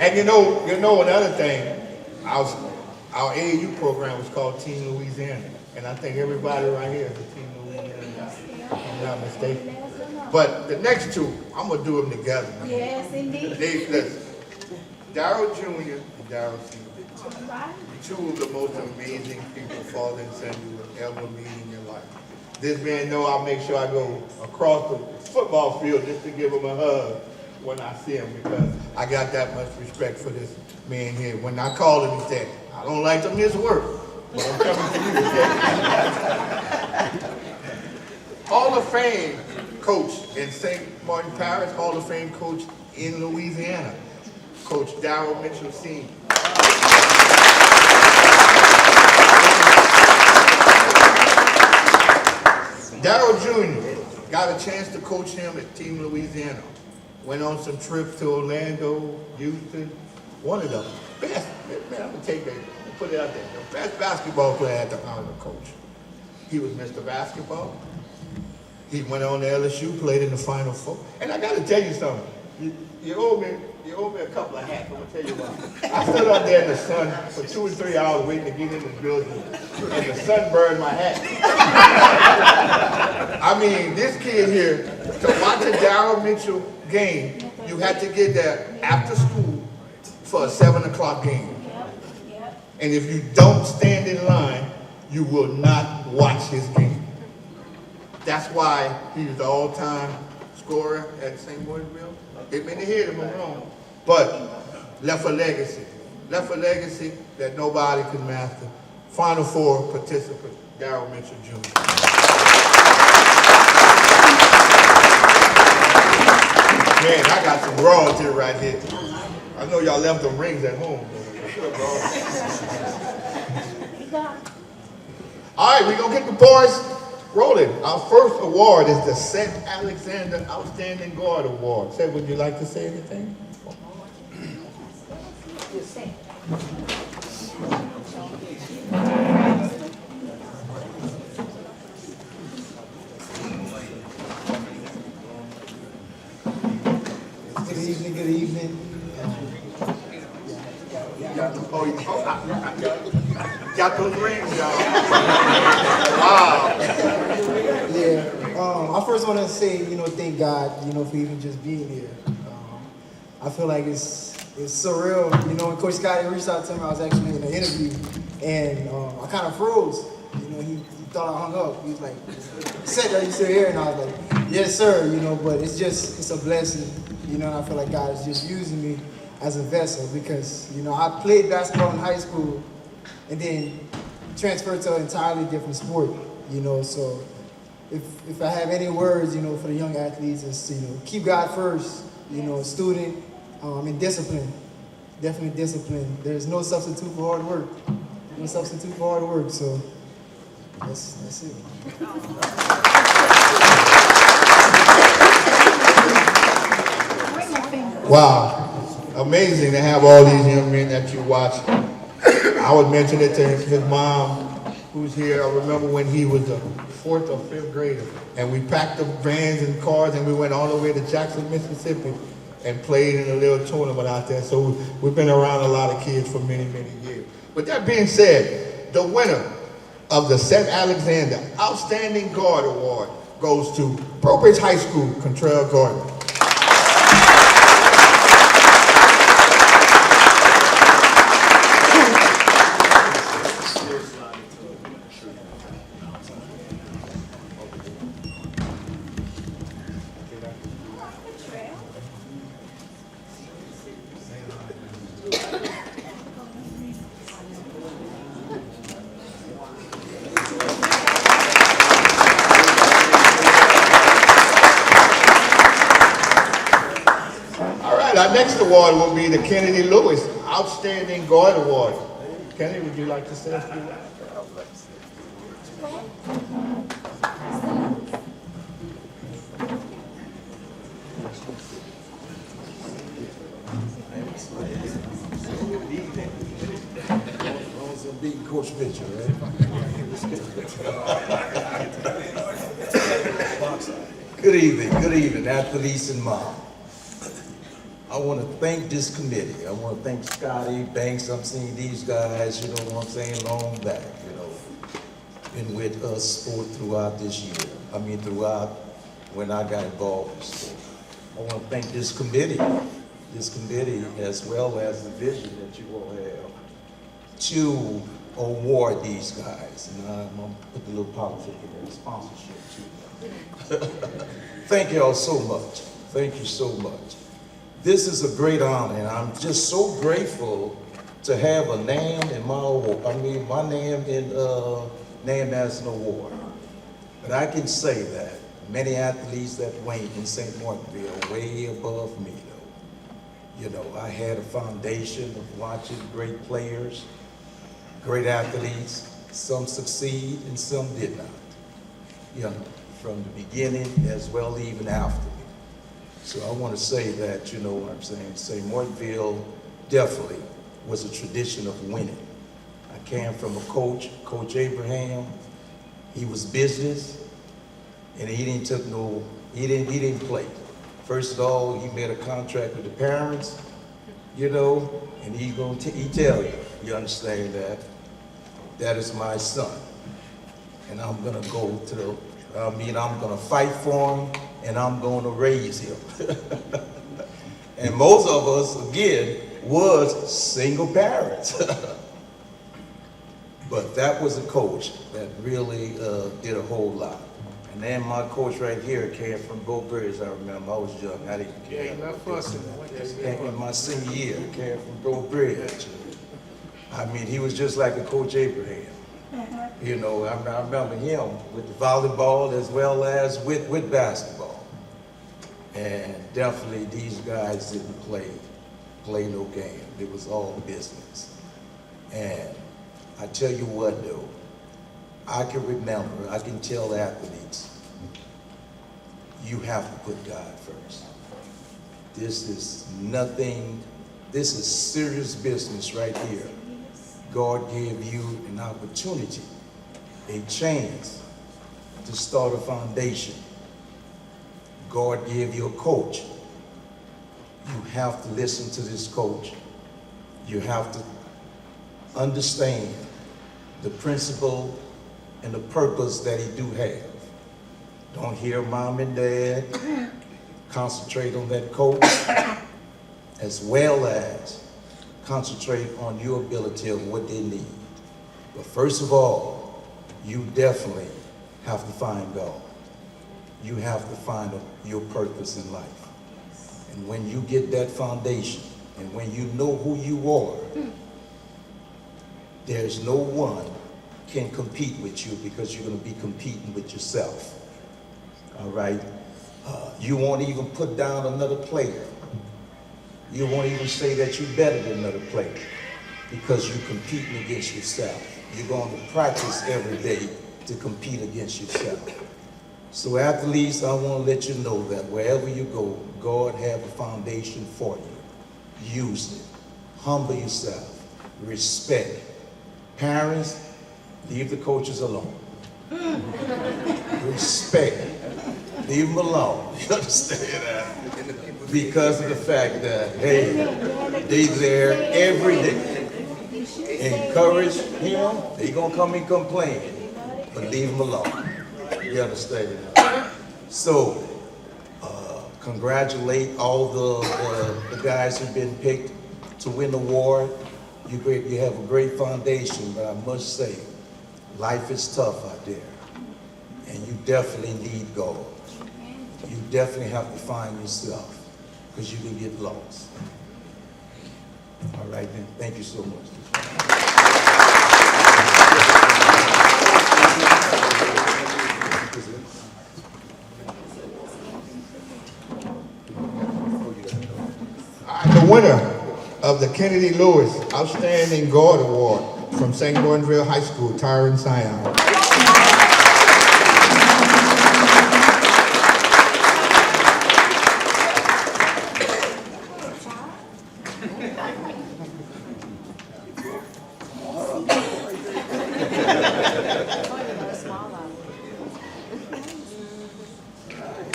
And you know another thing. Our AAU program was called Team Louisiana, and I think everybody right here is a Team Louisiana, if I'm not mistaken. But the next two, I'm gonna do them together. Yes, indeed. Listen, Darryl Jr. and Darryl Sr. Two of the most amazing people, father and son, you will ever meet in your life. This man know I'll make sure I go across the football field just to give him a hug when I see him, because I got that much respect for this man here. When I called him, he said, I don't like to miss work, but I'm coming to you today. Hall of Fame coach in St. Martin Parish, Hall of Fame coach in Louisiana, Coach Darryl Mitchell Sr. Darryl Jr. got a chance to coach him at Team Louisiana. Went on some trips to Orlando, Houston. One of the best, man, I'm gonna take that, put it out there, the best basketball player at the honor coach. He was Mr. Basketball. He went on to LSU, played in the Final Four. And I gotta tell you something. You owe me a couple of hats, I'm gonna tell you why. I stood up there in the sun for 2 or 3 hours waiting to get in the building, and the sun burned my hat. I mean, this kid here, to watch a Darryl Mitchell game, you had to get there after school for a 7 o'clock game. And if you don't stand in line, you will not watch his game. That's why he's the all-time scorer at St. Martinville. They've been ahead of him wrong, but left a legacy. Left a legacy that nobody could master. Final Four participant, Darryl Mitchell Jr. Man, I got some royalty right here. I know y'all left them rings at home. All right, we're gonna get the boys rolling. Our first award is the St. Alexander Outstanding Guard Award. Say, would you like to say anything? Good evening, good evening. Got those rings, y'all. Wow. Yeah, I first want to say, thank God, for even just being here. I feel like it's surreal. When Coach Scotty reached out to me, I was actually in an interview, and I kind of froze. He thought I hung up. He was like, "Said, are you still here?" And I was like, "Yes, sir." But it's a blessing. And I feel like God is just using me as a vessel because, I played basketball in high school and then transferred to an entirely different sport, so if I have any words, for the young athletes is to, keep God first, student, and discipline, definitely discipline. There's no substitute for hard work, so that's it. Wow. Amazing to have all these young men that you watch. I would mention it to his mom, who's here. I remember when he was a 4th or 5th grader, and we packed the vans and cars, and we went all the way to Jackson, Mississippi, and played in a little tournament out there. So we've been around a lot of kids for many, many years. With that being said, the winner of the St. Alexander Outstanding Guard Award goes to Parish High School, Contrell Gardner. Our next award will be the Kennedy Lewis Outstanding Guard Award. Kennedy, would you like to say a few words? Beating Coach Mitchell, right? Good evening, athletes and mom. I want to thank this committee. I want to thank Scotty, Banks. I'm seeing these guys, long back, been with us throughout this year. Throughout when I got involved in sport. I want to thank this committee as well as the vision that you all have to award these guys. And I'm going to put the little politics in there, sponsorship too. Thank you all so much. Thank you so much. This is a great honor, and I'm just so grateful to have a name in my award. My name named as an award. But I can say that many athletes that went in St. Martinville are way above me, though. I had a foundation of watching great players, great athletes. Some succeed and some did not. From the beginning as well even after me. So I want to say that, St. Martinville definitely was a tradition of winning. I came from a coach, Coach Abraham. He was business, and he didn't play. First of all, he made a contract with the parents, and he tell you, you understand that is my son, and I'm gonna I'm gonna fight for him, and I'm gonna raise him. And most of us, again, was single parents. But that was a coach that really did a whole lot. And then my coach right here came from Go Bridge, I remember. I was young, I didn't care. Yeah, he left us In my senior year, came from Go Bridge. He was just like a Coach Abraham. I remember him with the volleyball as well as with basketball. And definitely these guys didn't play no game. It was all business. And I tell you what though, I can tell athletes, you have to put God first. This is nothing This is serious business right here. God gave you an opportunity, a chance to start a foundation. God gave you a coach. You have to listen to this coach. You have to understand the principle and the purpose that he do have. Don't hear mom and dad. Concentrate on that coach, as well as concentrate on your ability of what they need. But first of all, you definitely have to find God. You have to find your purpose in life. And when you get that foundation, and when you know who you are, there's no one can compete with you, because you're going to be competing with yourself. All right? You won't even put down another player. You won't even say that you're better than another player, because you're competing against yourself. You're going to practice every day to compete against yourself. So athletes, I want to let you know that wherever you go, God have a foundation for you. Use it. Humble yourself. Respect. Parents, leave the coaches alone. Respect. Leave them alone. You understand that? Because of the fact that, hey, they there every day. Encourage him. They gonna come and complain, but leave him alone. You understand that? So, congratulate all the guys who've been picked to win the award. You have a great foundation, but I must say, life is tough out there, and you definitely need God. You definitely have to find yourself, because you can get lost. All right, then. Thank you so much. The winner of the Kennedy Lewis Outstanding God Award from St. Gordonsville High School, Tyron Sion.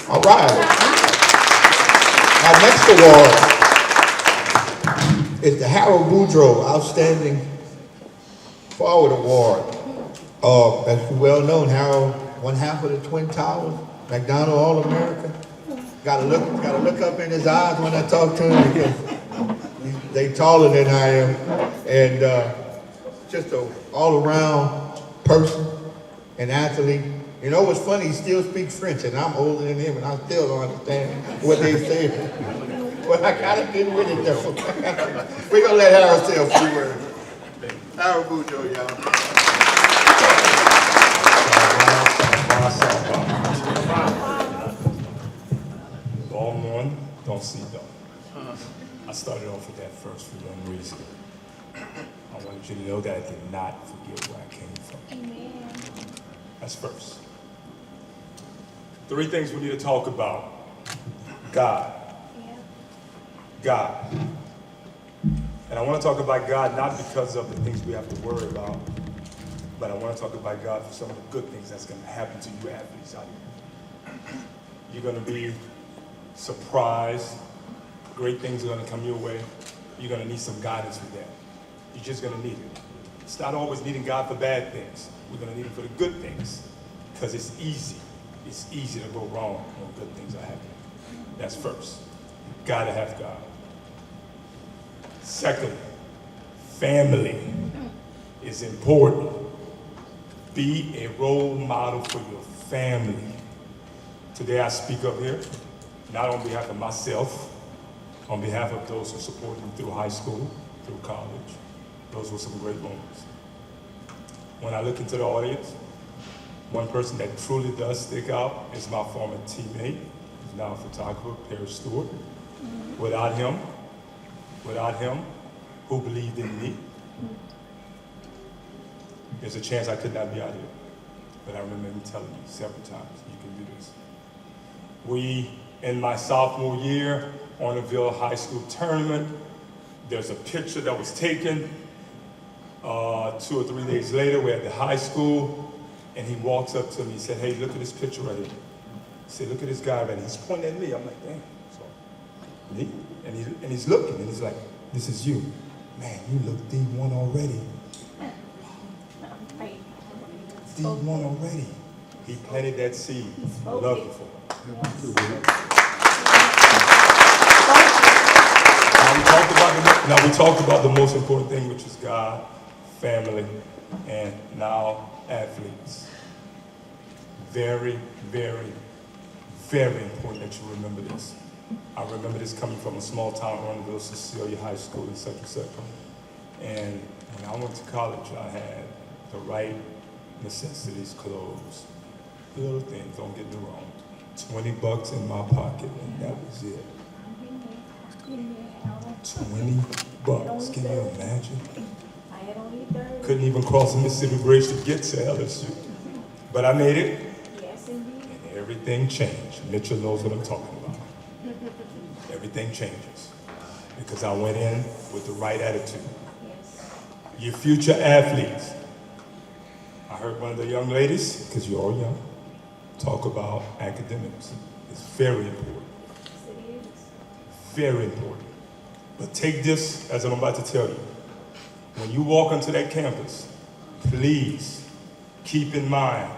All right. Our next award is the Harold Boudreaux Outstanding Forward Award. As well known, Harold, one half of the Twin Towers, McDonald All-American. Gotta look up in his eyes when I talk to him, because they taller than I am, and just an all-around person and athlete. You know what's funny? He still speaks French, and I'm older than him, and I still don't understand what they say. But I gotta get with it though. We're gonna let Harold say a few words. Harold Boudreaux, y'all. Ball one, don't see dumb. I started off with that first for one reason. I wanted you to know that I did not forget where I came from. Amen. That's first. 3 things we need to talk about. God. God. And I want to talk about God not because of the things we have to worry about, but I want to talk about God for some of the good things that's going to happen to you athletes out here. You're going to be surprised. Great things are going to come your way. You're going to need some guidance with that. You're just going to need it. It's not always needing God for bad things. We're going to need Him for the good things, because it's easy. It's easy to go wrong when good things are happening. That's first. You gotta have God. Second, family is important. Be a role model for your family. Today I speak up here, not on behalf of myself, on behalf of those who supported me through high school, through college. Those were some great moments. When I look into the audience, one person that truly does stick out is my former teammate, who's now a photographer, Parish. Without him, who believed in me, there's a chance I could not be out here. But I remember him telling me several times, you can do this. We, in my sophomore year, Orneville High School tournament, There's a picture that was taken 2 or 3 days later. We're at the high school, and he walks up to me. He said, "Hey, look at this picture right here." He said, "Look at this guy right here." He's pointing at me. I'm like, "Damn." So, me? And he's looking, and he's like, "This is you. Man, you look D1 already. D1 already." He planted that seed. I love you for it. Now we talked about the most important thing, which is God, family, and now athletes. Very, very, very important that you remember this. I remember this coming from a small town, Orneville, Cecilia High School, et cetera, et cetera. And when I went to college, I had the right necessities, clothes, little things, don't get me wrong. $20 in my pocket, and that was it. $20, can you imagine? Couldn't even cross the Mississippi Bridge to get to LSU. But I made it, and everything changed. Mitchell knows what I'm talking about. Everything changes, because I went in with the right attitude. Your future athletes. I heard one of the young ladies, because you're all young, talk about academics. It's very important. Very important. But take this as I'm about to tell you. When you walk onto that campus, please keep in mind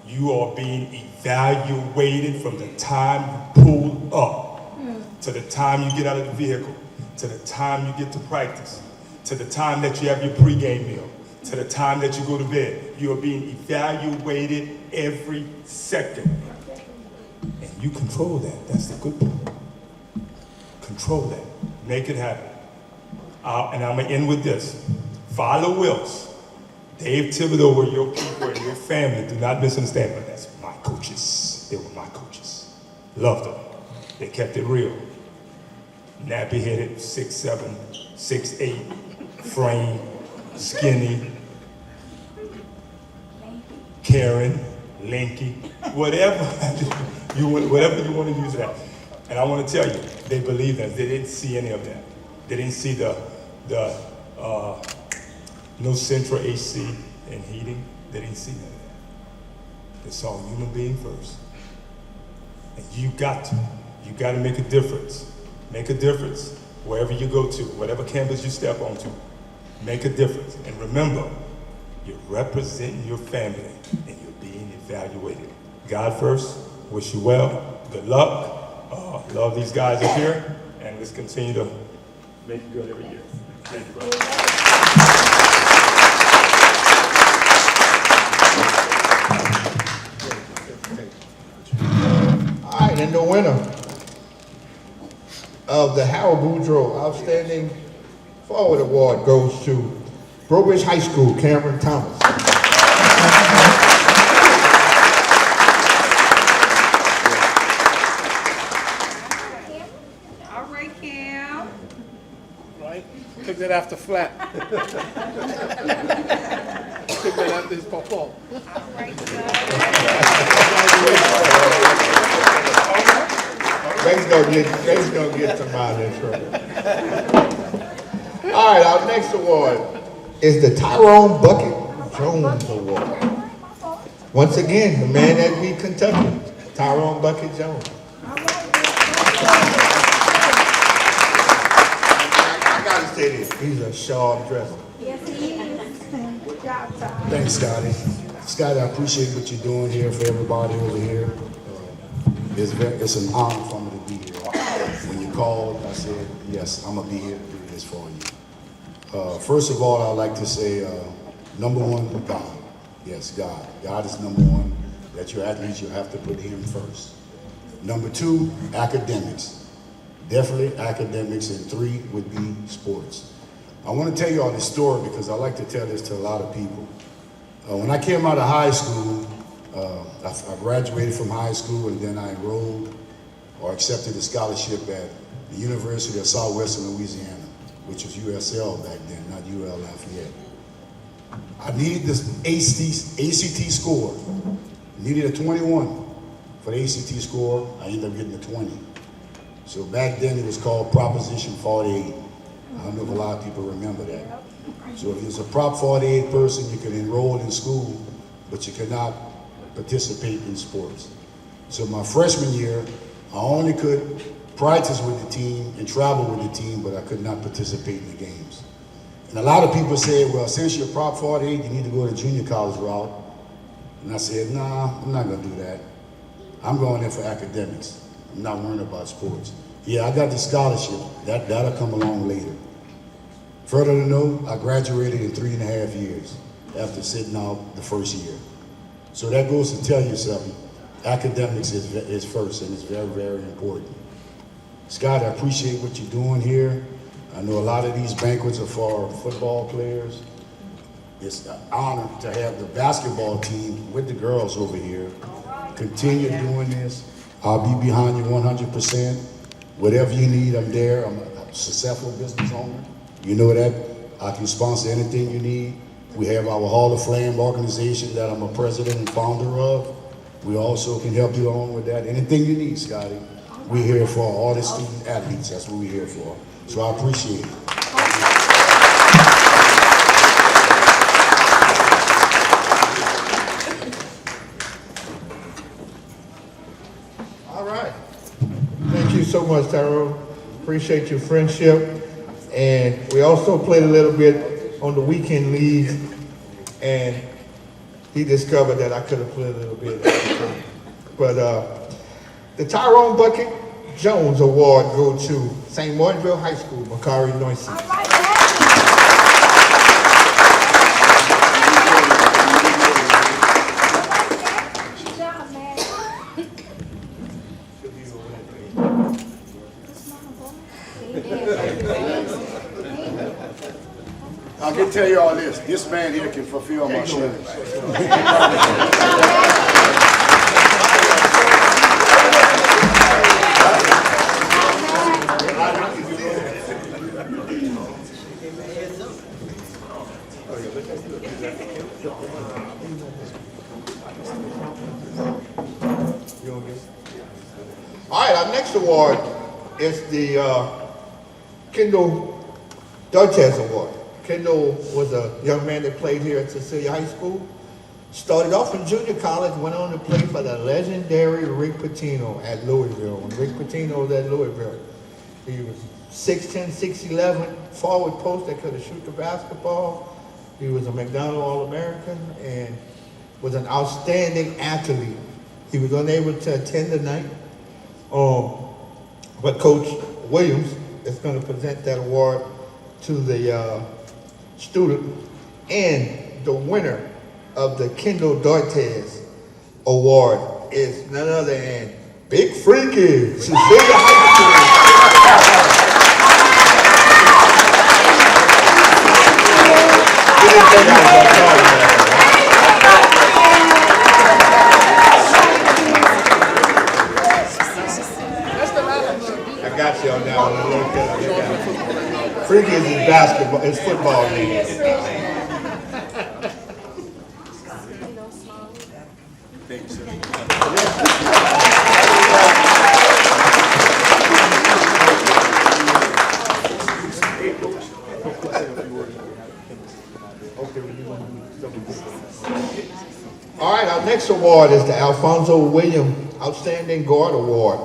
you are being evaluated from the time you pull up to the time you get out of the vehicle, to the time you get to practice, to the time that you have your pregame meal, to the time that you go to bed. You are being evaluated every second. And you control that. That's the good part. Control that. Make it happen. And I'm going to end with this. Follow Wills. Dave Thibodeau were your people and your family. Do not misunderstand, but that's my coaches. They were my coaches. Loved them. They kept it real. Nappy-headed, 6'7", 6'8", frame, skinny, Karen, Linky, whatever you want to use that. And I want to tell you, they believed that. They didn't see any of that. They didn't see the no central AC and heating. They didn't see none of that. They saw a human being first. And you got to make a difference. Make a difference wherever you go to, whatever campus you step onto. Make a difference. And remember, you're representing your family and you're being evaluated. God first. Wish you well. Good luck. Love these guys up here. And let's continue to make it good every year. Thank you, brother. All right, and the winner of the Harold Boudreaux Outstanding Forward Award goes to Brobridge High School, Cameron Thomas. All right, Cam. Right? Took that after flat. Took that after his pop-up. All right, Greg's gonna get somebody in trouble. All right, our next award is the Tyrone Bucket Jones Award. Once again, the man that beat Kentucky, Tyrone Bucket Jones. I gotta say this, he's a sharp dresser. Yes, he is. Good job, Ty. Thanks, Scotty. Scotty, I appreciate what you're doing here for everybody over here. It's an honor for me to be here. When you called, I said, yes, I'm going to be here to do this for you. First of all, I'd like to say, number one, God. Yes, God. God is number one. That your athletes, you have to put him first. Number two, academics. Definitely academics, and three would be sports. I want to tell you all this story because I like to tell this to a lot of people. When I came out of high school, I graduated from high school and then I enrolled or accepted a scholarship at the University of Southwestern Louisiana, which was USL back then, not UL Lafayette. I needed this ACT score. Needed a 21 for the ACT score. I ended up getting a 20. So back then it was called Proposition 48. I don't know if a lot of people remember that. So if you're a Prop 48 person, you can enroll in school, but you cannot participate in sports. So my freshman year, I only could practice with the team and travel with the team, but I could not participate in the games. And a lot of people said, well, since you're Prop 48, you need to go the junior college route. And I said, nah, I'm not gonna do that. I'm going in for academics. I'm not worrying about sports. Yeah, I got the scholarship. That'll come along later. Further to know, I graduated in 3.5 years after sitting out the first year. So that goes to tell you something. Academics is first, and it's very, very important. Scott, I appreciate what you're doing here. I know a lot of these banquets are for football players. It's an honor to have the basketball team with the girls over here. Continue doing this. I'll be behind you 100%. Whatever you need, I'm there. I'm a successful business owner. You know that. I can sponsor anything you need. We have our Hall of Fame organization that I'm a president and founder of. We also can help you along with that. Anything you need, Scotty. We're here for all the student athletes. That's what we're here for. So I appreciate it. All right. Thank you so much, Tyrone. Appreciate your friendship. And we also played a little bit on the weekend league, and he discovered that I could have played a little bit. But the Tyrone Bucket Jones Award go to St. Martinville High School, Macari Noisy. I can tell you all this. This man here can fulfill my dreams. All right, our next award is the Kendall Dortes Award. Kendall was a young man that played here at Cecilia High School. Started off in junior college, went on to play for the legendary Rick Pitino at Louisville. When Rick Pitino was at Louisville, he was 6'10", 6'11", forward post that could have shoot the basketball. He was a McDonald All-American and was an outstanding athlete. He was unable to attend tonight, but Coach Williams is going to present that award to the student, and the winner of the Kendall Dortes Award is none other than Big Freaky, Cecilia High School. I got you on that one. Freaky is his basketball, his football name. All right, our next award is the Alfonso William Outstanding Guard Award.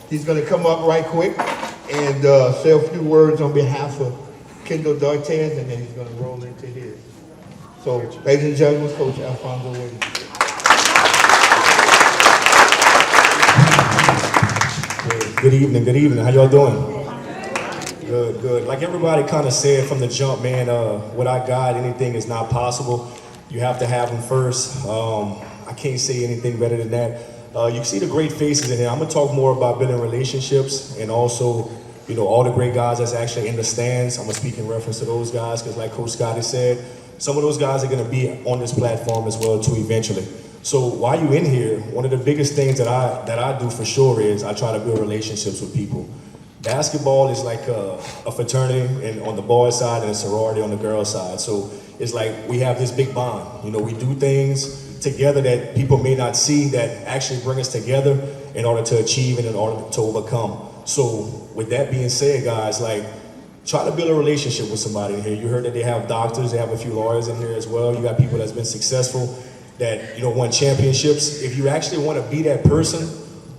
He's going to come up right quick and say a few words on behalf of Kendall Dortes, and then he's going to roll into his. So, ladies and gentlemen, Coach Alfonso William. Good evening. How y'all doing? Good. Like everybody kind of said from the jump, man, without God, anything is not possible. You have to have him first. I can't say anything better than that. You can see the great faces in here. I'm gonna talk more about building relationships and also, you know, all the great guys that's actually in the stands. I'm gonna speak in reference to those guys because like Coach Scotty said, some of those guys are gonna be on this platform as well too eventually. So while you're in here, one of the biggest things that I do for sure is I try to build relationships with people. Basketball is like a fraternity and on the boys' side and a sorority on the girls' side. So it's like we have this big bond. You know, we do things together that people may not see that actually bring us together in order to achieve and in order to overcome. So with that being said, guys, like try to build a relationship with somebody in here. You heard that they have doctors, they have a few lawyers in here as well. You got people that's been successful, that, you know, won championships. If you actually want to be that person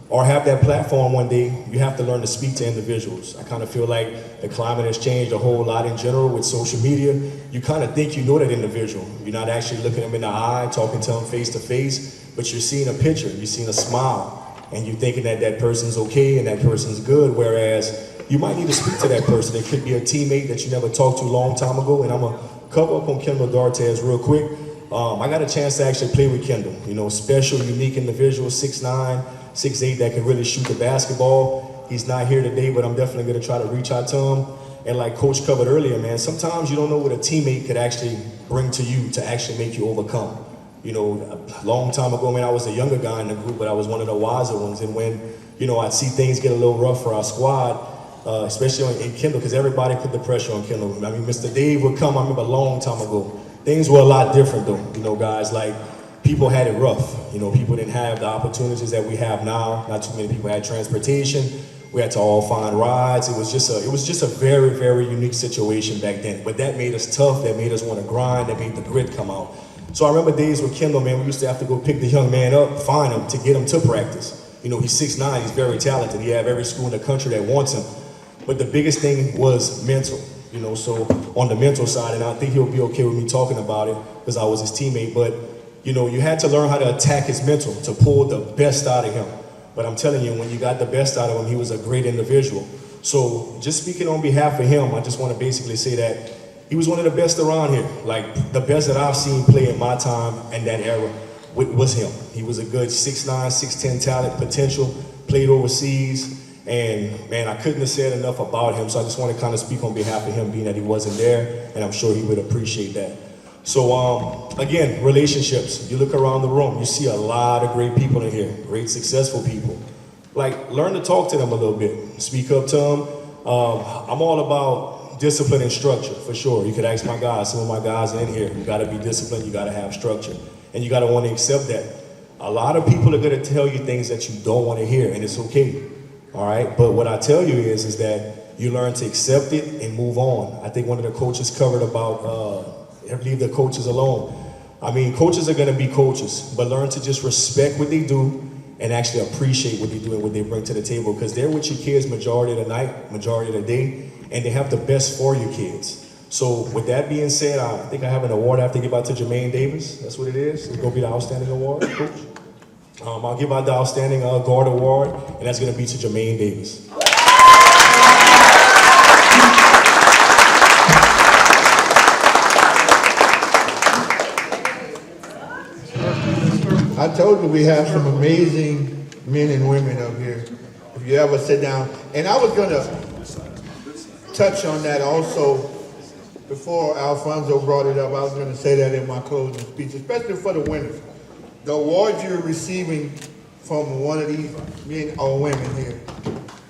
or have that platform one day, you have to learn to speak to individuals. I kind of feel like the climate has changed a whole lot in general with social media. You kind of think you know that individual. You're not actually looking them in the eye, talking to them face to face, but you're seeing a picture, you're seeing a smile, and you're thinking that that person's okay and that person's good, whereas you might need to speak to that person. It could be a teammate that you never talked to a long time ago, and I'm gonna cover up on Kendall Dartez real quick. I got a chance to actually play with Kendall. You know, special, unique individual, 6'9", 6'8", that can really shoot the basketball. He's not here today, but I'm definitely gonna try to reach out to him. And like Coach covered earlier, man, sometimes you don't know what a teammate could actually bring to you to actually make you overcome. You know, a long time ago, man, I was the younger guy in the group, but I was one of the wiser ones. And when, you know, I'd see things get a little rough for our squad, especially in Kendall, because everybody put the pressure on Kendall. I mean, Mr. Dave would come, I remember a long time ago. Things were a lot different though, you know, guys, like people had it rough. You know, people didn't have the opportunities that we have now. Not too many people had transportation. We had to all find rides. It was just a very, very unique situation back then. But that made us tough, that made us want to grind, that made the grit come out. So I remember days with Kendall, man, we used to have to go pick the young man up, find him to get him to practice. You know, he's 6'9", he's very talented. He have every school in the country that wants him. But the biggest thing was mental. You know, so on the mental side, and I think he'll be okay with me talking about it because I was his teammate, but you know, you had to learn how to attack his mental to pull the best out of him. But I'm telling you, when you got the best out of him, he was a great individual. So just speaking on behalf of him, I just want to basically say that he was one of the best around here. Like the best that I've seen play in my time and that era was him. He was a good 6'9", 6'10" talent, potential, played overseas. And man, I couldn't have said enough about him, so I just want to kind of speak on behalf of him, being that he wasn't there, and I'm sure he would appreciate that. So again, relationships. You look around the room, you see a lot of great people in here, great successful people. Like, learn to talk to them a little bit, speak up to them. I'm all about discipline and structure, for sure. You could ask my guys, some of my guys are in here. You gotta be disciplined, you gotta have structure, and you gotta want to accept that. A lot of people are gonna tell you things that you don't want to hear, and it's okay. All right, but what I tell you is that you learn to accept it and move on. I think one of the coaches covered about, leave the coaches alone. I mean, coaches are gonna be coaches, but learn to just respect what they do and actually appreciate what they do and what they bring to the table, because they're with your kids majority of the night, majority of the day, and they have the best for your kids. So with that being said, I think I have an award I have to give out to Jermaine Davis. That's what it is. It's gonna be the outstanding award, coach. I'll give out the Outstanding Guard Award, and that's going to be to Jermaine Davis. I told you we have some amazing men and women up here. If you ever sit down, and I was going to touch on that also before Alfonso brought it up. I was going to say that in my closing speech, especially for the winners. The awards you're receiving from one of these men or women here,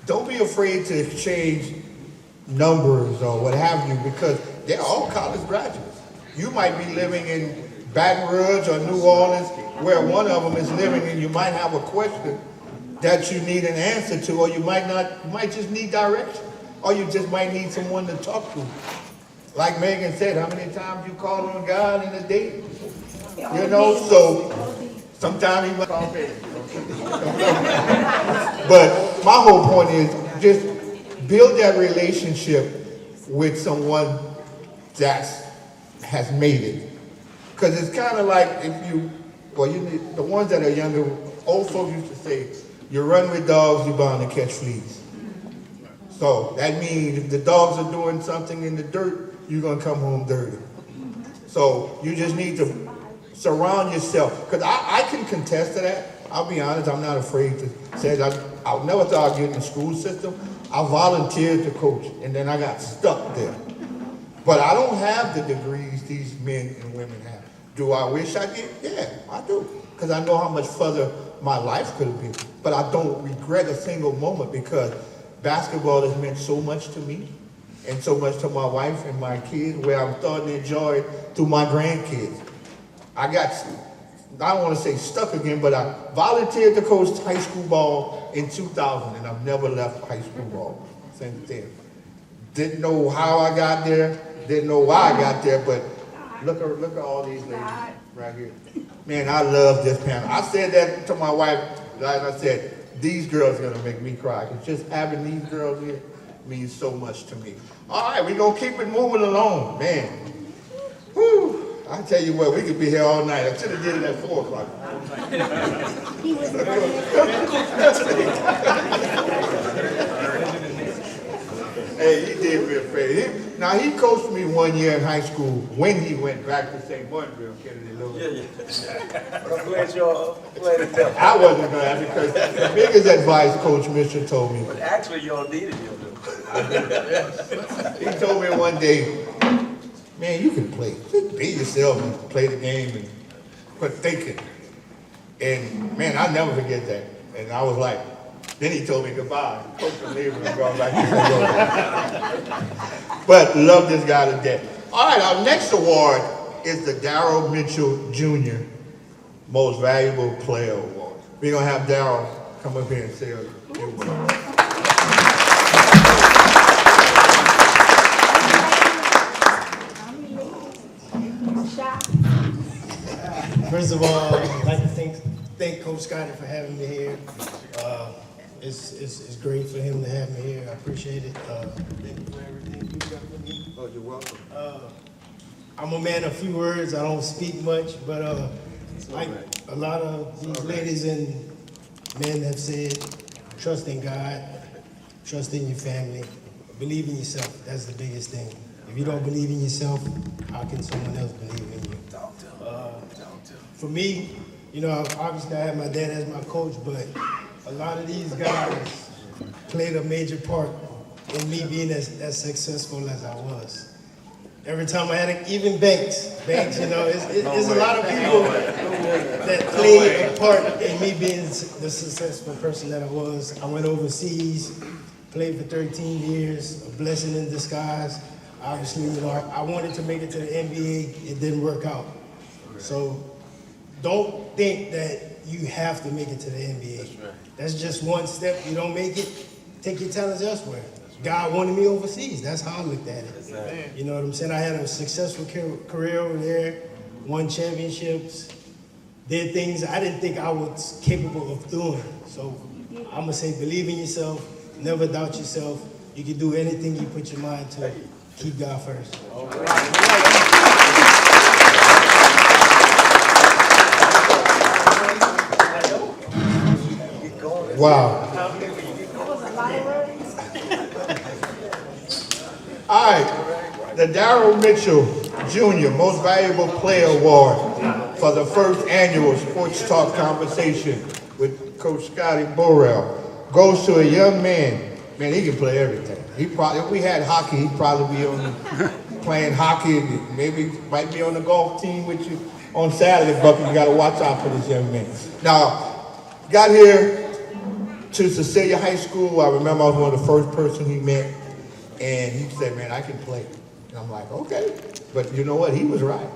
don't be afraid to exchange numbers or what have you, because they're all college graduates. You might be living in Baton Rouge or New Orleans, where one of them is living, and you might have a question that you need an answer to, or you might not, you might just need direction, or you just might need someone to talk to. Like Megan said, how many times you call on God in a day? You know, so sometimes he might call me. But my whole point is just build that relationship with someone that has made it. Because it's kind of like if you, well, you need, the ones that are younger, old folks used to say, you run with dogs, you're bound to catch fleas. So that means if the dogs are doing something in the dirt, you're going to come home dirty. So you just need to surround yourself. Because I can contest to that. I'll be honest, I'm not afraid to say that. I never thought I'd get in the school system. I volunteered to coach, and then I got stuck there. But I don't have the degrees these men and women have. Do I wish I did? Yeah, I do. Because I know how much further my life could have been. But I don't regret a single moment, because basketball has meant so much to me and so much to my wife and my kids, where I'm starting to enjoy it through my grandkids. I don't want to say stuck again, but I volunteered to coach high school ball in 2000, and I've never left high school ball since then. Didn't know how I got there, didn't know why I got there, but look at all these ladies right here. Man, I love this panel. I said that to my wife, like I said, these girls are gonna make me cry. Cause just having these girls here means so much to me. All right, we're gonna keep it moving along, man. Whew. I tell you what, we could be here all night. I should have did it at 4 o'clock. Hey, he did me a favor. Now, he coached me 1 year in high school when he went back to St. Martinville, Kennedy Louis. I'm glad y'all glad it helped. I wasn't glad because the biggest advice Coach Mitchell told me. But actually, y'all needed him, though. He told me one day, man, you can play. Just be yourself and play the game and quit thinking. And man, I'll never forget that. And I was like, then he told me goodbye. Coach was leaving and going back to But love this guy to death. All right, our next award is the Darryl Mitchell Jr. Most Valuable Player Award. We're gonna have Darryl come up here and say a few words. First of all, I'd like to thank Coach Scotty for having me here. It's great for him to have me here. I appreciate it. Thank you for everything you've done for me. Oh, you're welcome. I'm a man of few words. I don't speak much, but like a lot of these ladies and men have said, trust in God, trust in your family, believe in yourself. That's the biggest thing. If you don't believe in yourself, how can someone else believe in you? For me, you know, obviously I had my dad as my coach, but a lot of these guys played a major part in me being as successful as I was. Every time I had even Banks, you know, it's a lot of people that played a part in me being the successful person that I was. I went overseas, played for 13 years, a blessing in disguise. Obviously, you know, I wanted to make it to the NBA, it didn't work out. So don't think that you have to make it to the NBA. That's just one step. You don't make it, take your talents elsewhere. God wanted me overseas. That's how I looked at it. You know what I'm saying? I had a successful career over there, won championships, did things I didn't think I was capable of doing. So I'm gonna say, believe in yourself, never doubt yourself. You can do anything you put your mind to. Keep God first. All right. Wow. All right, the Darryl Mitchell Jr. Most Valuable Player Award for the first annual Sports Talk Conversation with Coach Scotty Burrell goes to a young man. Man, he can play everything. He probably, if we had hockey, he'd probably be on playing hockey. Maybe might be on the golf team with you on Saturday, Bucky. You got to watch out for this young man. Now, got here to Cecilia High School. I remember I was one of the first person he met, and he said, man, I can play. And I'm like, okay. But you know what? He was right.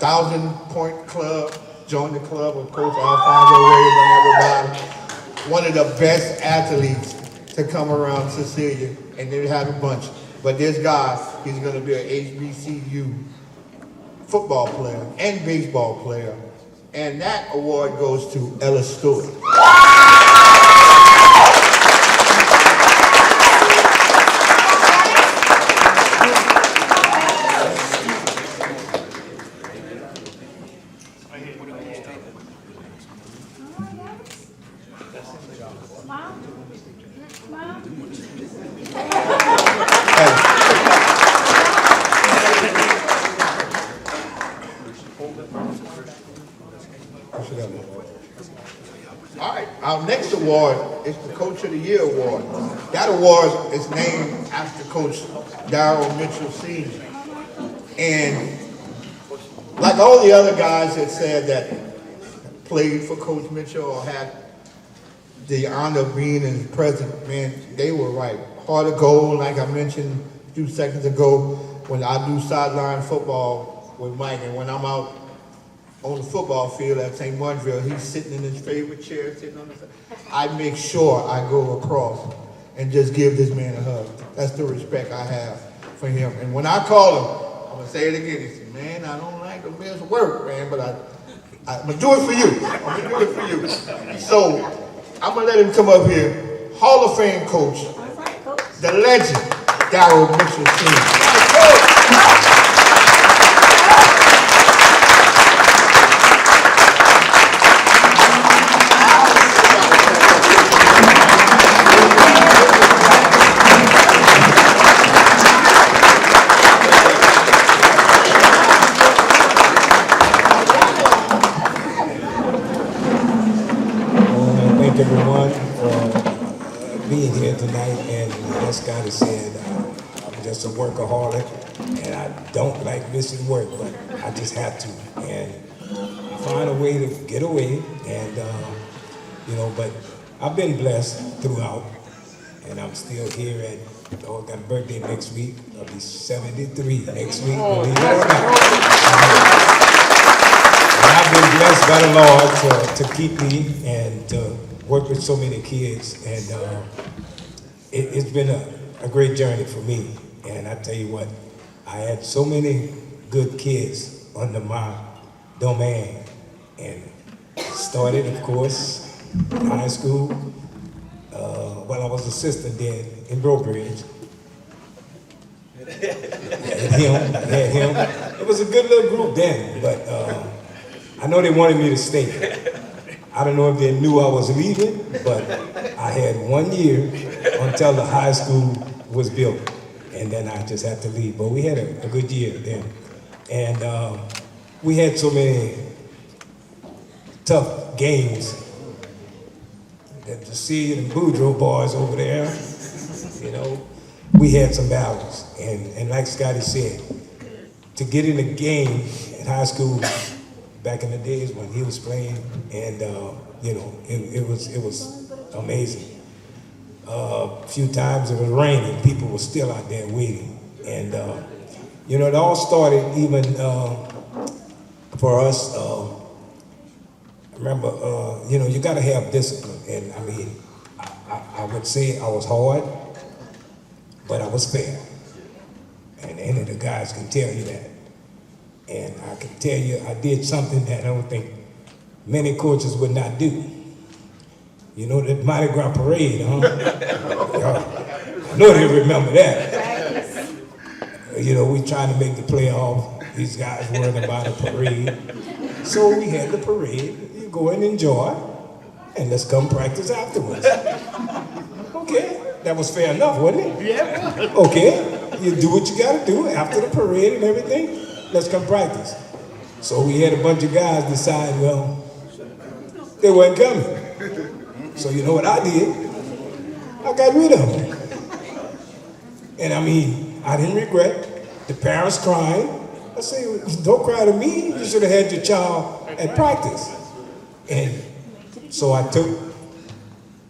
1,000-point club, joined the club with Coach Alfonso Williams and everybody. One of the best athletes to come around Cecilia, and they had a bunch. But this guy, he's going to be an HBCU football player and baseball player. And that award goes to Ella Stewart. All right, our next award is the Coach of the Year Award. That award is named after Coach Darryl Mitchell Sr. And like all the other guys that said that played for Coach Mitchell or had the honor of being in his presence, man, they were right. Heart of gold, like I mentioned a few seconds ago, when I do sideline football with Mike, and when I'm out on the football field at St. Martinville, he's sitting in his favorite chair, sitting on the side. I make sure I go across and just give this man a hug. That's the respect I have for him. And when I call him, I'm gonna say it again. He said, man, I don't like to miss work, man, but I'm gonna do it for you. I'm gonna do it for you. So I'm gonna let him come up here. Hall of Fame coach, the legend, Darryl Mitchell Sr. Thank everyone for being here tonight. And as Scotty said, I'm just a workaholic, and I don't like missing work, but I just have to. And I find a way to get away, and but I've been blessed throughout, and I'm still here at. Oh, got a birthday next week. I'll be 73 next week. Believe it or not. And I've been blessed by the Lord to keep me and to work with so many kids, and it's been a great journey for me. And I tell you what, I had so many good kids under my domain, and started, of course, in high school. While I was assistant then in Brobridge. Had him. It was a good little group then, but I know they wanted me to stay. I don't know if they knew I was leaving, but I had 1 year until the high school was built, and then I just had to leave. But we had a good year then, and we had so many tough games. The Cecilian and Boudreaux boys over there, we had some battles. And like Scotty said, to get in a game in high school back in the days when he was playing, and it was amazing. A few times it was raining, people were still out there waiting. And it all started even for us. Remember, you got to have discipline. And I mean, I would say I was hard, but I was fair. And any of the guys can tell you that. And I can tell you, I did something that I don't think many coaches would not do. You know, that Mardi Gras parade, huh? I know they remember that. We trying to make the playoff. These guys worried about a parade. So we had the parade. You go and enjoy, and let's come practice afterwards. Okay, that was fair enough, wasn't it? Yeah. Okay, you do what you gotta do after the parade and everything. Let's come practice. So we had a bunch of guys decide, well, they weren't coming. So you know what I did? I got rid of them. And I mean, I didn't regret. The parents crying. I say, don't cry to me. You should have had your child at practice. And so I took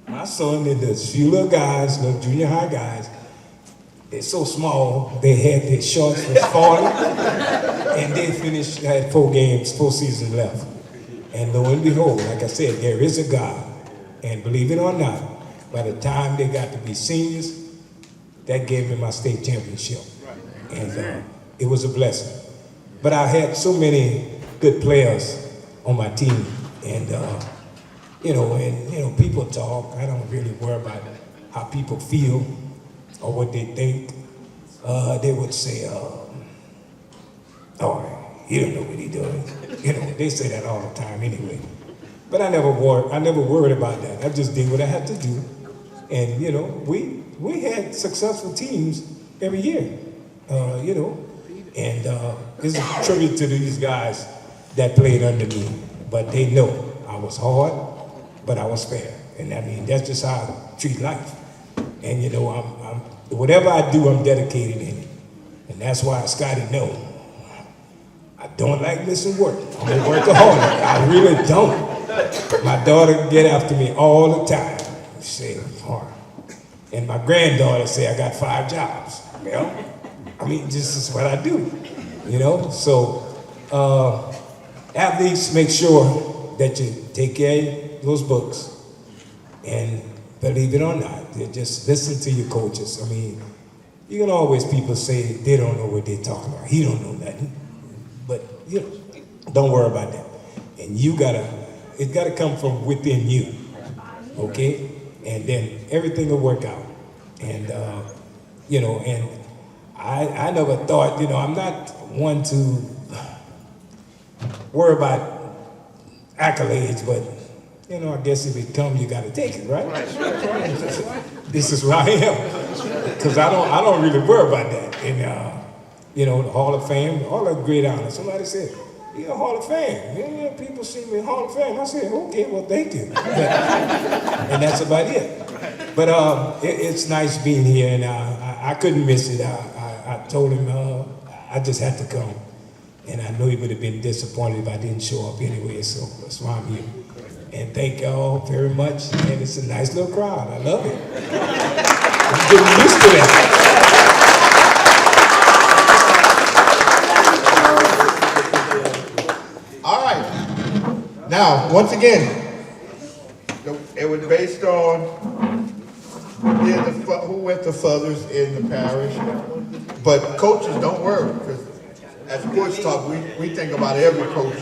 my son and this few little guys, little junior high guys. They're so small, they had their shorts was falling, and they finished, had 4 seasons left. And lo and behold, like I said, there is a God. And believe it or not, by the time they got to be seniors, that gave me my state championship. And it was a blessing. But I had so many good players on my team. And, people talk. I don't really worry about how people feel or what they think. They would say, oh, he don't know what he's doing. They say that all the time anyway. But I never worried about that. I just did what I had to do. And, we had successful teams every year, And it's a tribute to these guys that played under me. But they know I was hard, but I was fair. And I mean, that's just how I treat life. And I'm whatever I do, I'm dedicated in it. And that's why Scotty knows. I don't like missing work. I'm a workaholic. I really don't. My daughter get after me all the time. She say, hard. And my granddaughter say I got 5 jobs. I mean, this is what I do. So athletes, make sure that you take care of those books and believe it or not. They just listen to your coaches. I mean, you can always people say they don't know what they're talking about. He don't know nothing. But you know, don't worry about that. And it gotta come from within you. Okay? And then everything will work out. And you know, and I never thought, you know, I'm not one to worry about accolades, but you know, I guess if it comes, you gotta take it, right? This is where I am, because I don't really worry about that. And you know, the Hall of Fame, all that great honor. Somebody said, "You're a Hall of Fame." Yeah, people see me in Hall of Fame. I said, "Okay, well, thank you." And that's about it. But it's nice being here, and I couldn't miss it. I told him I just had to come, and I know he would have been disappointed if I didn't show up anyway. So that's why I'm here. And thank y'all very much. And it's a nice little crowd. I love it. I'm getting used to that. All right. Now, once again, it was based on who went the furthest in the parish. But coaches, don't worry, because at Sports Talk, we think about every coach,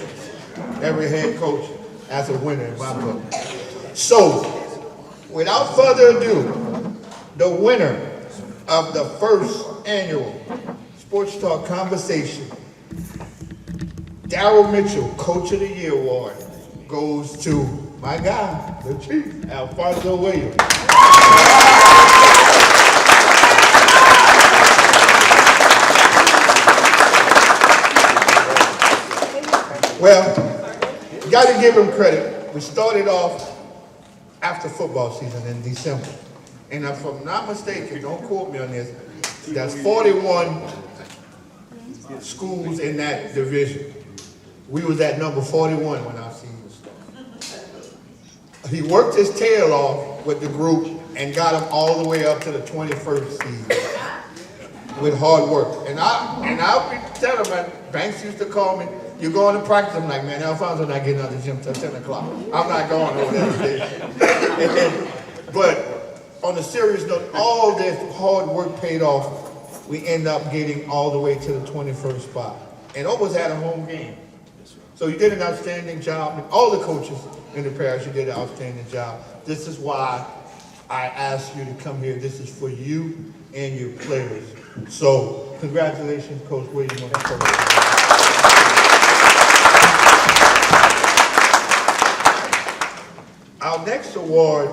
every head coach as a winner in my book. So, without further ado, the winner of the first annual Sports Talk Conversation, Darryl Mitchell, Coach of the Year Award, goes to my guy, the Chief, Alfonso Williams. Well, you got to give him credit. We started off after football season in December. And if I'm not mistaken, don't quote me on this, that's 41 schools in that division. We was at number 41 when our season started. He worked his tail off with the group and got them all the way up to the 21st season with hard work. And I'll be telling him, Banks used to call me, "You're going to practice?" I'm like, "Man, Alfonso's not getting out of the gym till 10 o'clock. I'm not going over there." But on a serious note, all this hard work paid off. We end up getting all the way to the 21st spot. And almost had a home game. So you did an outstanding job. And all the coaches in the parish, you did an outstanding job. This is why I asked you to come here. This is for you and your players. So congratulations, Coach Williams, on the program. Our next award,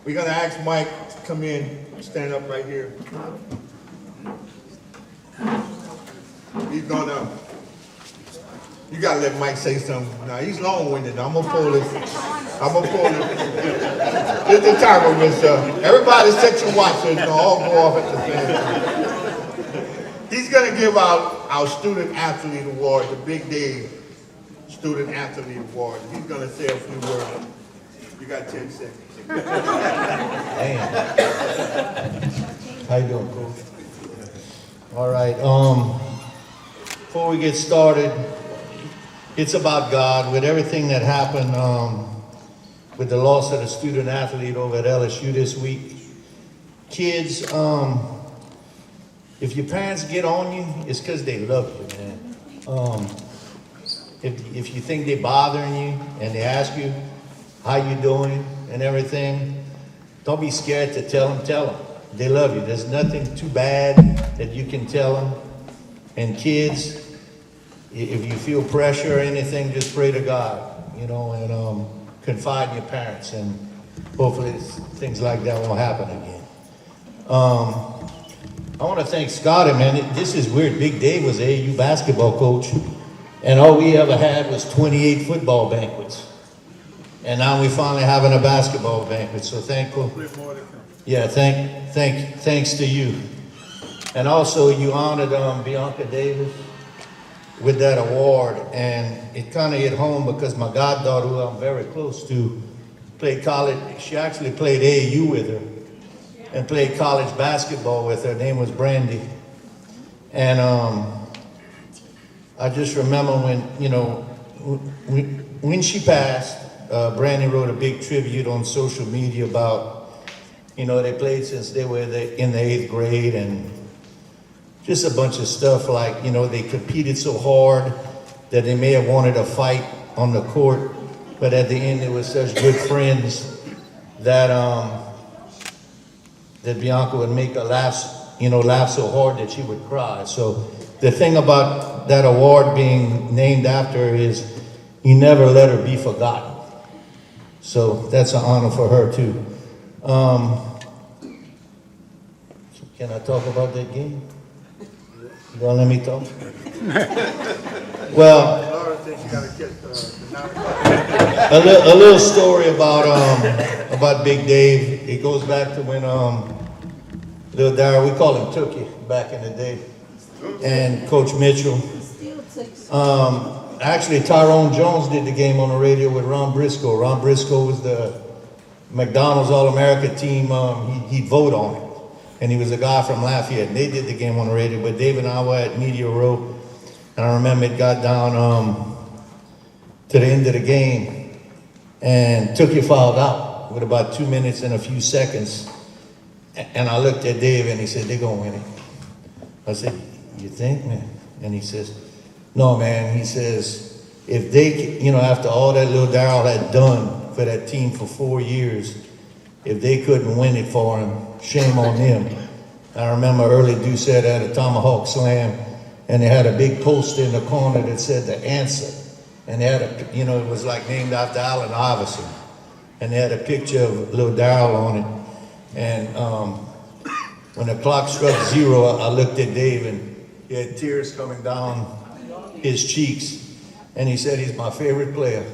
we're going to ask Mike to come in, stand up right here. He's going to, you got to let Mike say something. Now, he's long-winded. I'm going to pull this. It's the timer, Miss. Everybody set your watch so it's going to all go off at the same time. He's going to give out our Student Athlete Award, the Big Dave Student Athlete Award. He's going to say a few words. You got 10 seconds. Damn. How you doing, Coach? All right. Before we get started, it's about God. With everything that happened with the loss of the student athlete over at LSU this week, kids, if your parents get on you, it's because they love you, man. If you think they're bothering you and they ask you how you doing and everything, don't be scared to tell them. They love you. There's nothing too bad that you can tell them. And kids, if you feel pressure or anything, just pray to God, you know, and confide in your parents, and hopefully things like that won't happen again. I want to thank Scotty, man. This is weird. Big Dave was AAU basketball coach, and all we ever had was 28 football banquets. And now we're finally having a basketball banquet, so thankful. Yeah, thanks to you. And also you honored Bianca Davis with that award, and it kind of hit home because my goddaughter, who I'm very close to, played college. She actually played AAU with her and played college basketball with her. Her name was Brandy. And I just remember when, you know, when she passed, Brandy wrote a big tribute on social media about You know, they played since they were in the 8th grade, and just a bunch of stuff like, you know, they competed so hard that they may have wanted a fight on the court, but at the end they were such good friends that that Bianca would make her laugh so hard that she would cry. So the thing about that award being named after her is you never let her be forgotten. So that's an honor for her too. Can I talk about that game? You gonna let me talk? Well, a little story about Big Dave. It goes back to when little Darryl, we call him Tookie back in the day, and Coach Mitchell. Actually, Tyrone Jones did the game on the radio with Ron Briscoe. Ron Briscoe was the McDonald's All-America team. He'd vote on it. And he was a guy from Lafayette. And they did the game on the radio, but Dave and I were at Media Row. And I remember it got down to the end of the game. And Tookie fouled out with about 2 minutes and a few seconds. And I looked at Dave and he said, they're going to win it. I said, you think, man? And he says, no, man. He says, if they, you know, after all that little Darryl had done for that team for 4 years, if they couldn't win it for him, shame on them. I remember Early Doucette had a tomahawk slam, and they had a big poster in the corner that said the answer. And they had a, you know, it was like named after Allen Iverson. And they had a picture of little Darryl on it. And when the clock struck 0, I looked at Dave, and he had tears coming down his cheeks. And he said, he's my favorite player.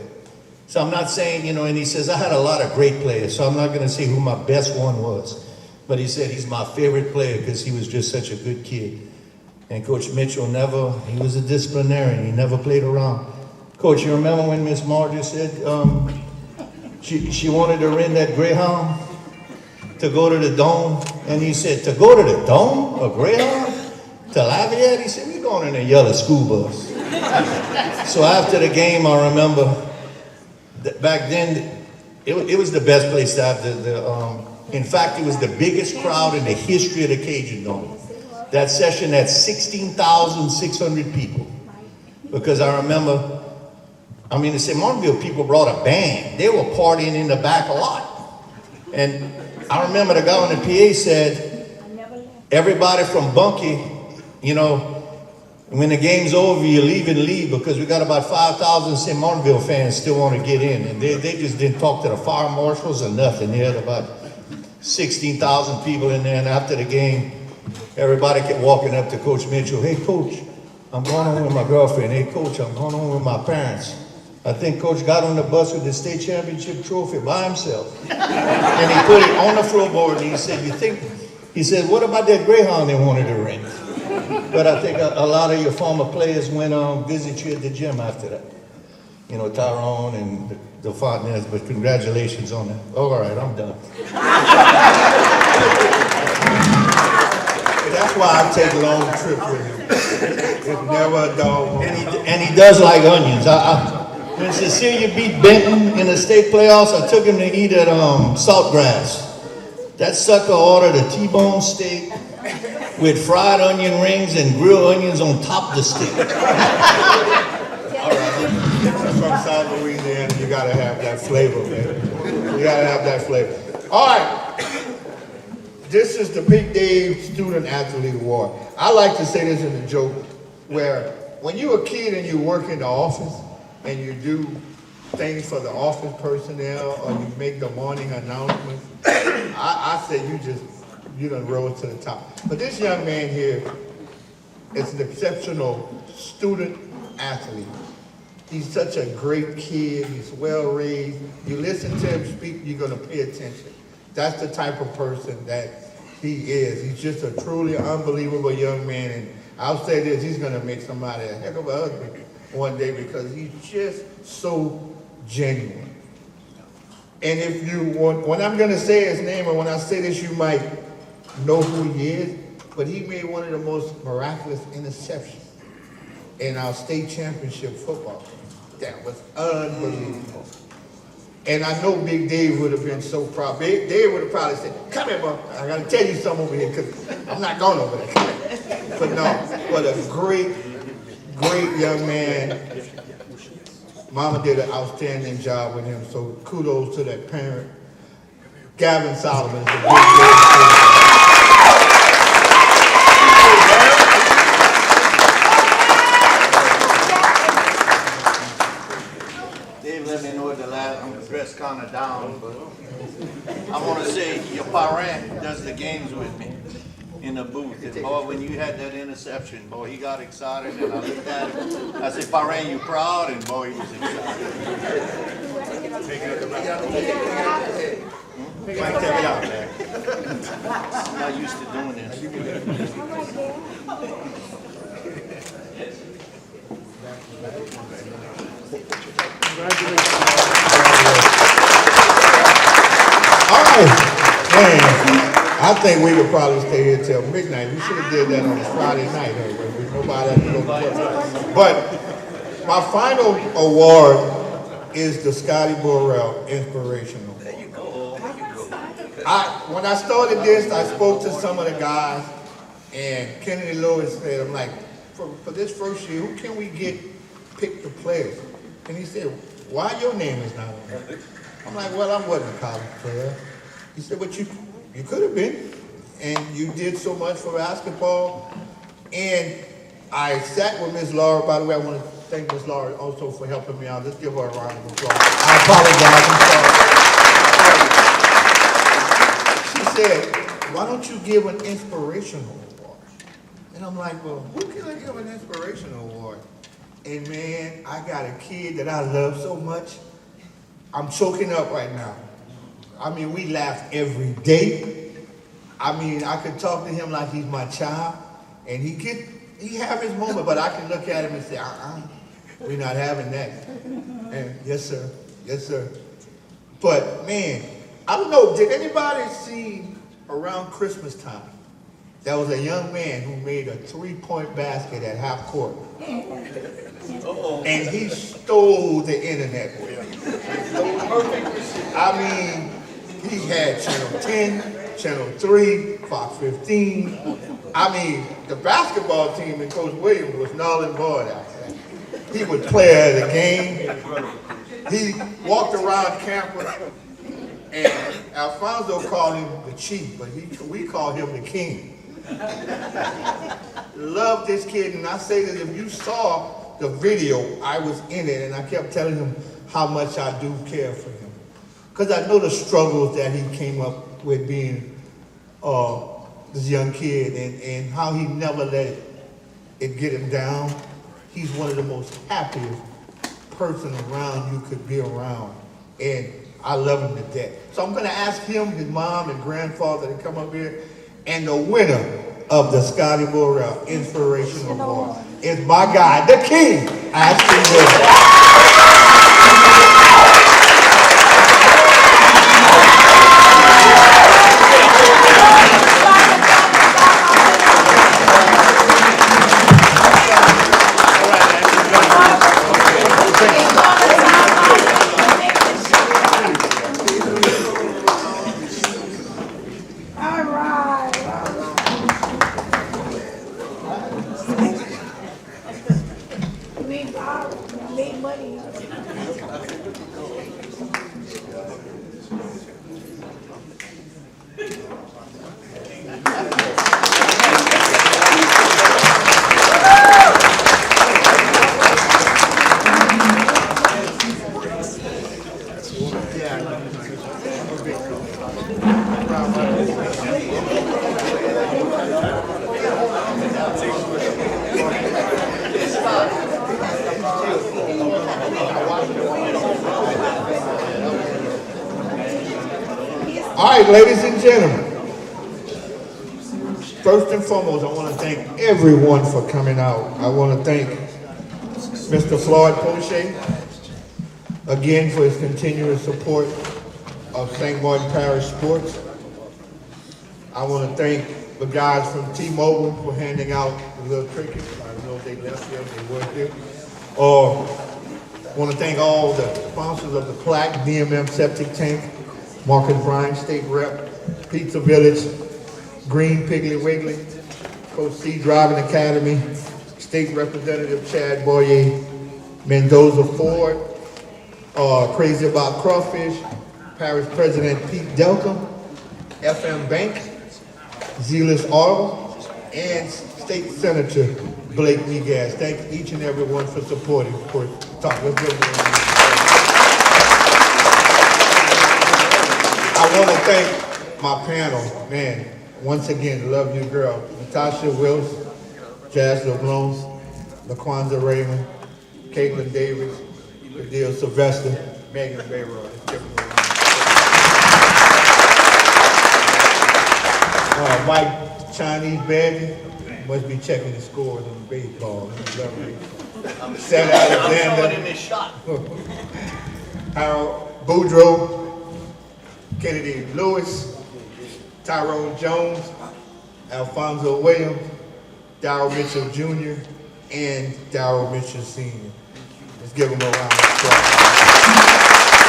So I'm not saying, you know, and he says, I had a lot of great players, so I'm not going to say who my best one was. But he said he's my favorite player because he was just such a good kid. And Coach Mitchell he was a disciplinarian. He never played around. Coach, you remember when Miss Margie said she wanted to rent that Greyhound to go to the Dome? And he said, to go to the Dome? A Greyhound? To Lafayette? He said, we're going in a yellow school bus. So after the game, I remember back then, it was the best place to have in fact, it was the biggest crowd in the history of the Cajun Dome. That session had 16,600 people. Because I remember, the St. Martinville people brought a band. They were partying in the back a lot. And I remember the guy on the PA said, everybody from Banquet, you know, when the game's over, you leave and leave, because we got about 5,000 St. Martinville fans still want to get in. And they just didn't talk to the fire marshals or nothing. They had about 16,000 people in there. And after the game, everybody kept walking up to Coach Mitchell. Hey, Coach, I'm going home with my girlfriend. Hey, Coach, I'm going home with my parents. I think Coach got on the bus with the state championship trophy by himself. And he put it on the floorboard, and he said, he said, what about that Greyhound they wanted to rent? But I think a lot of your former players went visit you at the gym after that. You know, Tyrone and the Fontenelles, but congratulations on that. All right, I'm done. That's why I take long trips with him. It's never a dog. And he does like onions. When Cecilia beat Benton in the state playoffs, I took him to eat at Saltgrass. That sucker ordered a T-bone steak with fried onion rings and grilled onions on top of the steak. All right. From South Louisiana, you gotta have that flavor, man. You gotta have that flavor. All right. This is the Big Dave Student Athlete Award. I like to say this in a joke, where when you're a kid and you work in the office and you do things for the office personnel or you make the morning announcements, I say you done rose to the top. But this young man here is an exceptional student athlete. He's such a great kid. He's well raised. You listen to him speak, you're gonna pay attention. That's the type of person that he is. He's just a truly unbelievable young man. And I'll say this, he's gonna make somebody a heck of a husband one day because he's just so genuine. And if you want, when I'm gonna say his name, and when I say this, you might know who he is, but he made one of the most miraculous interceptions in our state championship football. That was unbelievable. And I know Big Dave would have been so proud. Big Dave would have probably said, come here, bro. I got to tell you something over here because I'm not going over there. But no, but a great young man. Mama did an outstanding job with him, so kudos to that parent. Gavin Solomon is a big Dave let me know at the last, I'm dressed kind of down, but I want to say your parent does the games with me in the booth. And boy, when you had that interception, boy, he got excited, and I looked at him. I said, Parent, you proud? And boy, he was excited. Mike, take it out, man. I'm not used to doing this. All right, man. I think we could probably stay here till midnight. We should have did that on a Friday night, with nobody had to go to work. But my final award is the Scotty Burrell Inspirational. There you go. When I started this, I spoke to some of the guys, and Kennedy Lewis said, I'm like, for this first year, who can we pick the players? And he said, why your name is not on it? I'm like, well, I wasn't a college player. He said, but you could have been, and you did so much for basketball. And I sat with Miss Laura. By the way, I want to thank Miss Laura also for helping me out. Let's give her a round of applause. I apologize. I'm sorry. She said, why don't you give an inspirational award? And I'm like, well, who can I give an inspirational award? And man, I got a kid that I love so much. I'm choking up right now. I mean, we laugh every day. I mean, I could talk to him like he's my child, and he have his moment, but I can look at him and say, we're not having that. And yes, sir. But man, I don't know, did anybody see around Christmas time, there was a young man who made a 3-point basket at half court. And he stole the internet with him. I mean, he had Channel 10, Channel 3, Fox 15. I mean, the basketball team in Coach Williams was null and void out there. He was player of the game. He walked around campus, and Alfonso called him the chief, but we called him the king. Love this kid, and I say that if you saw the video, I was in it, and I kept telling him how much I do care for him. Because I know the struggles that he came up with being this young kid, and how he never let it get him down. He's one of the most happiest person around you could be around, and I love him to death. So I'm gonna ask him, his mom and grandfather to come up here, and the winner of the Scotty Burrell Inspirational Award is my guy, the king, Ashton Williams. All right, ladies and gentlemen, first and foremost, I want to thank everyone for coming out. I want to thank Mr. Floyd Poche, again, for his continuous support of St. Martin Parish Sports. I want to thank the guys from T-Mobile for handing out the little tickets. I know they left here, they weren't here. Want to thank all the sponsors of the plaque, DMM Septic Tank, Marcus Bryan, State Rep, Pizza Village, Green Piggly Wiggly, Coach C Driving Academy, State Representative Chad Boyer, Mendoza Ford, Crazy About Crawfish, Parish President Pete Delta, FM Bank, Zealous Oil, and State Senator Blake Negas. Thank each and every one for supporting. I want to thank my panel, man. Once again, love you, girl. Natasha Wills, Jazz LeBlanc, LaQuanza Raymond, Caitlin Davis, Adele Sylvester, Megan Bayroy. Mike Chinese Baby must be checking the scores on baseball. Seth Alexander, Harold Boudreaux, Kennedy Lewis, Tyrone Jones, Alfonso Williams, Darryl Mitchell Jr., and Darryl Mitchell Sr. Let's give them a round of applause.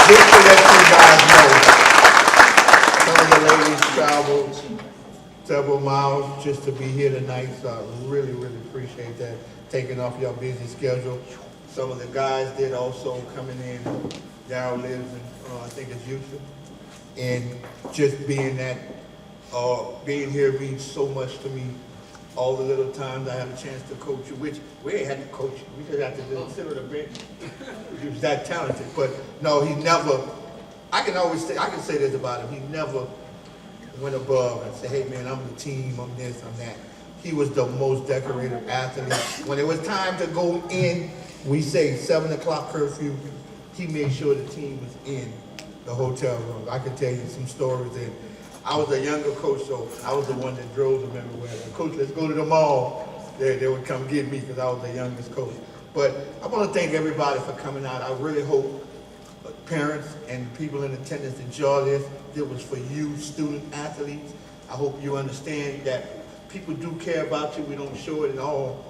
Just to let you guys know, some of the ladies traveled several miles just to be here tonight, so I really, really appreciate that, taking off your busy schedule. Some of the guys did also coming in. Darryl lives in, I think it's Houston. And just being that, being here means so much to me. All the little times I had a chance to coach you, which we ain't had to coach you. We just had to just sit on the bench. He was that talented. But no, he never, I can say this about him. He never went above and said, hey man, I'm the team, I'm this, I'm that. He was the most decorated athlete. When it was time to go in, we say 7 o'clock curfew, he made sure the team was in the hotel room. I can tell you some stories. And I was a younger coach, so I was the one that drove them everywhere. Coach, let's go to the mall. They would come get me because I was the youngest coach. But I want to thank everybody for coming out. I really hope parents and people in attendance enjoy this. It was for you, student athletes. I hope you understand that people do care about you. We don't show it in all.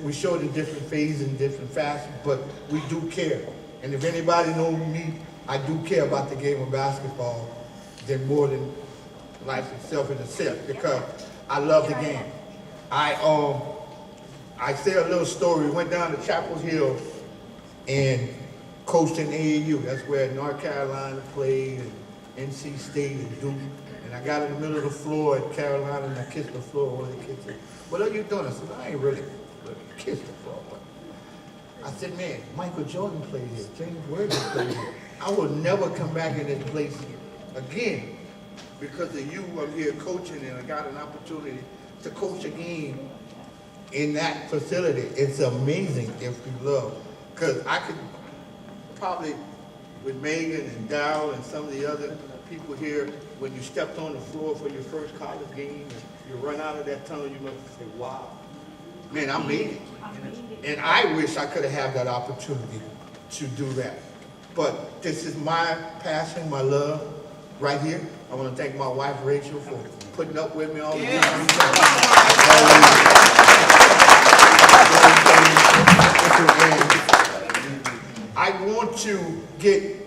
We show it in different phases and different fashions, but we do care. And if anybody knows me, I do care about the game of basketball than more than life itself in a sense, because I love the game. I say a little story. We went down to Chapel Hill and coached in AAU. That's where North Carolina played, and NC State and Duke. And I got in the middle of the floor at Carolina and I kissed the floor. One of the kids said, what are you doing? I said, I ain't really kissed the floor. But I said, man, Michael Jordan played here. James Worthy played here. I will never come back in this place again because of you. I'm here coaching and I got an opportunity to coach a game in that facility. It's amazing if you love. Because I could probably, with Megan and Darryl and some of the other people here, when you stepped on the floor for your first college game, and you run out of that tunnel, you must say, wow, man, I made it. And I wish I could have had that opportunity to do that. But this is my passion, my love, right here. I want to thank my wife, Rachel, for putting up with me all the time. I want to get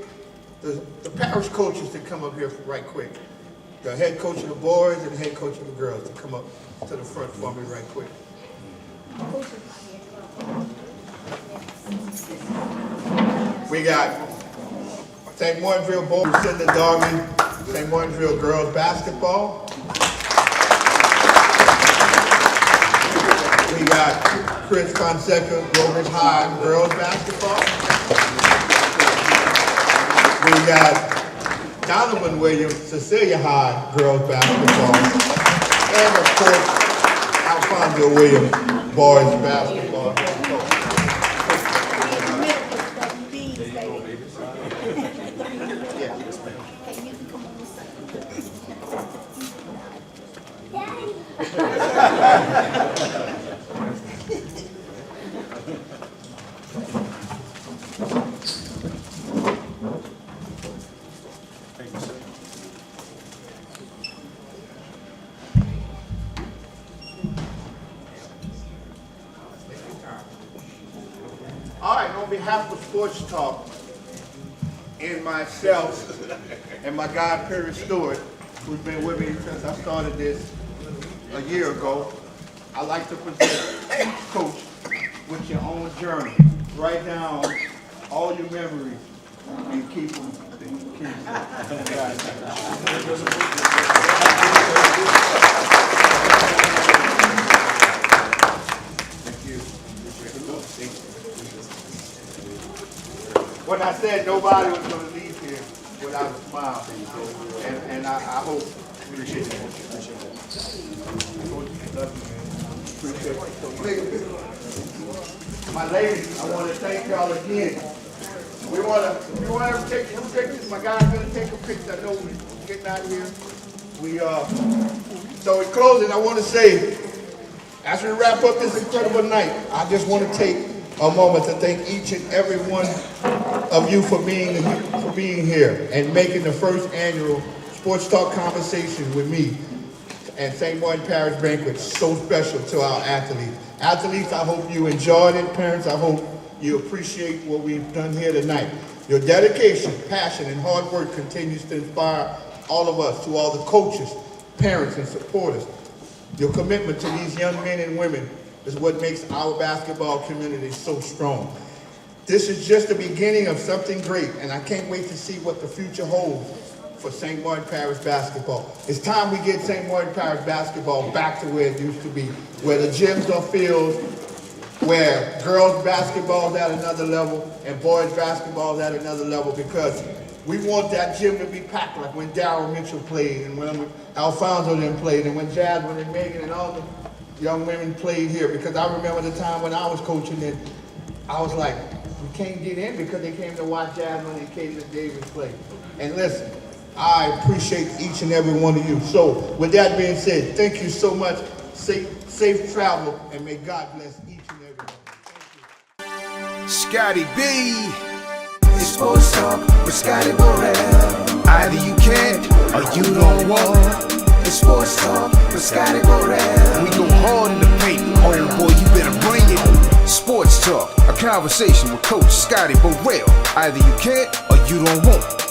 the parish coaches to come up here right quick. The head coach of the boys and the head coach of the girls to come up to the front for me right quick. We got St. Martinville boys, Cinda Darby, St. Martinville girls basketball. We got Chris Fonseca, Rovers High girls basketball. We got Donovan Williams, Cecilia High girls basketball. And of course, Alfonso Williams, boys basketball. behalf of Sports Talk and myself and my guy, Parish, who's been with me since I started this a year ago, I'd like to present Coach with your own journey. Write down all your memories and keep them. When I said nobody was going to leave here without a smile, and I hope you appreciate it. My ladies, I want to thank y'all again. We want to take some pictures. My guy's going to take a picture. I know we're getting out of here. So in closing, I want to say, as we wrap up this incredible night, I just want to take a moment to thank each and every one of you for being here and making the first annual Sports Talk conversation with me and St. Martin Parish Banquet so special to our athletes. Athletes, I hope you enjoyed it. Parents, I hope you appreciate what we've done here tonight. Your dedication, passion, and hard work continues to inspire all of us, to all the coaches, parents, and supporters. Your commitment to these young men and women is what makes our basketball community so strong. This is just the beginning of something great, and I can't wait to see what the future holds for St. Martin Parish basketball. It's time we get St. Martin Parish basketball back to where it used to be, where the gyms are filled, where girls basketball is at another level and boys basketball is at another level, because we want that gym to be packed like when Darryl Mitchell played and when Alfonso then played and when Jasmine and Megan and all the young women played here, because I remember the time when I was coaching and I was like, we can't get in because they came to watch Jasmine and Caitlin Davis play. And listen, I appreciate each and every one of you. So with that being said, thank you so much. Safe travel, and may God bless each and every one. Thank you. Scotty B. It's Sports Talk with Scotty Burrell. Either you can or you don't want. It's Sports Talk with Scotty Burrell. We go hard in the paint. Oh boy, you better bring it. Sports Talk, a conversation with Coach Scotty Burrell. Either you can or you don't want.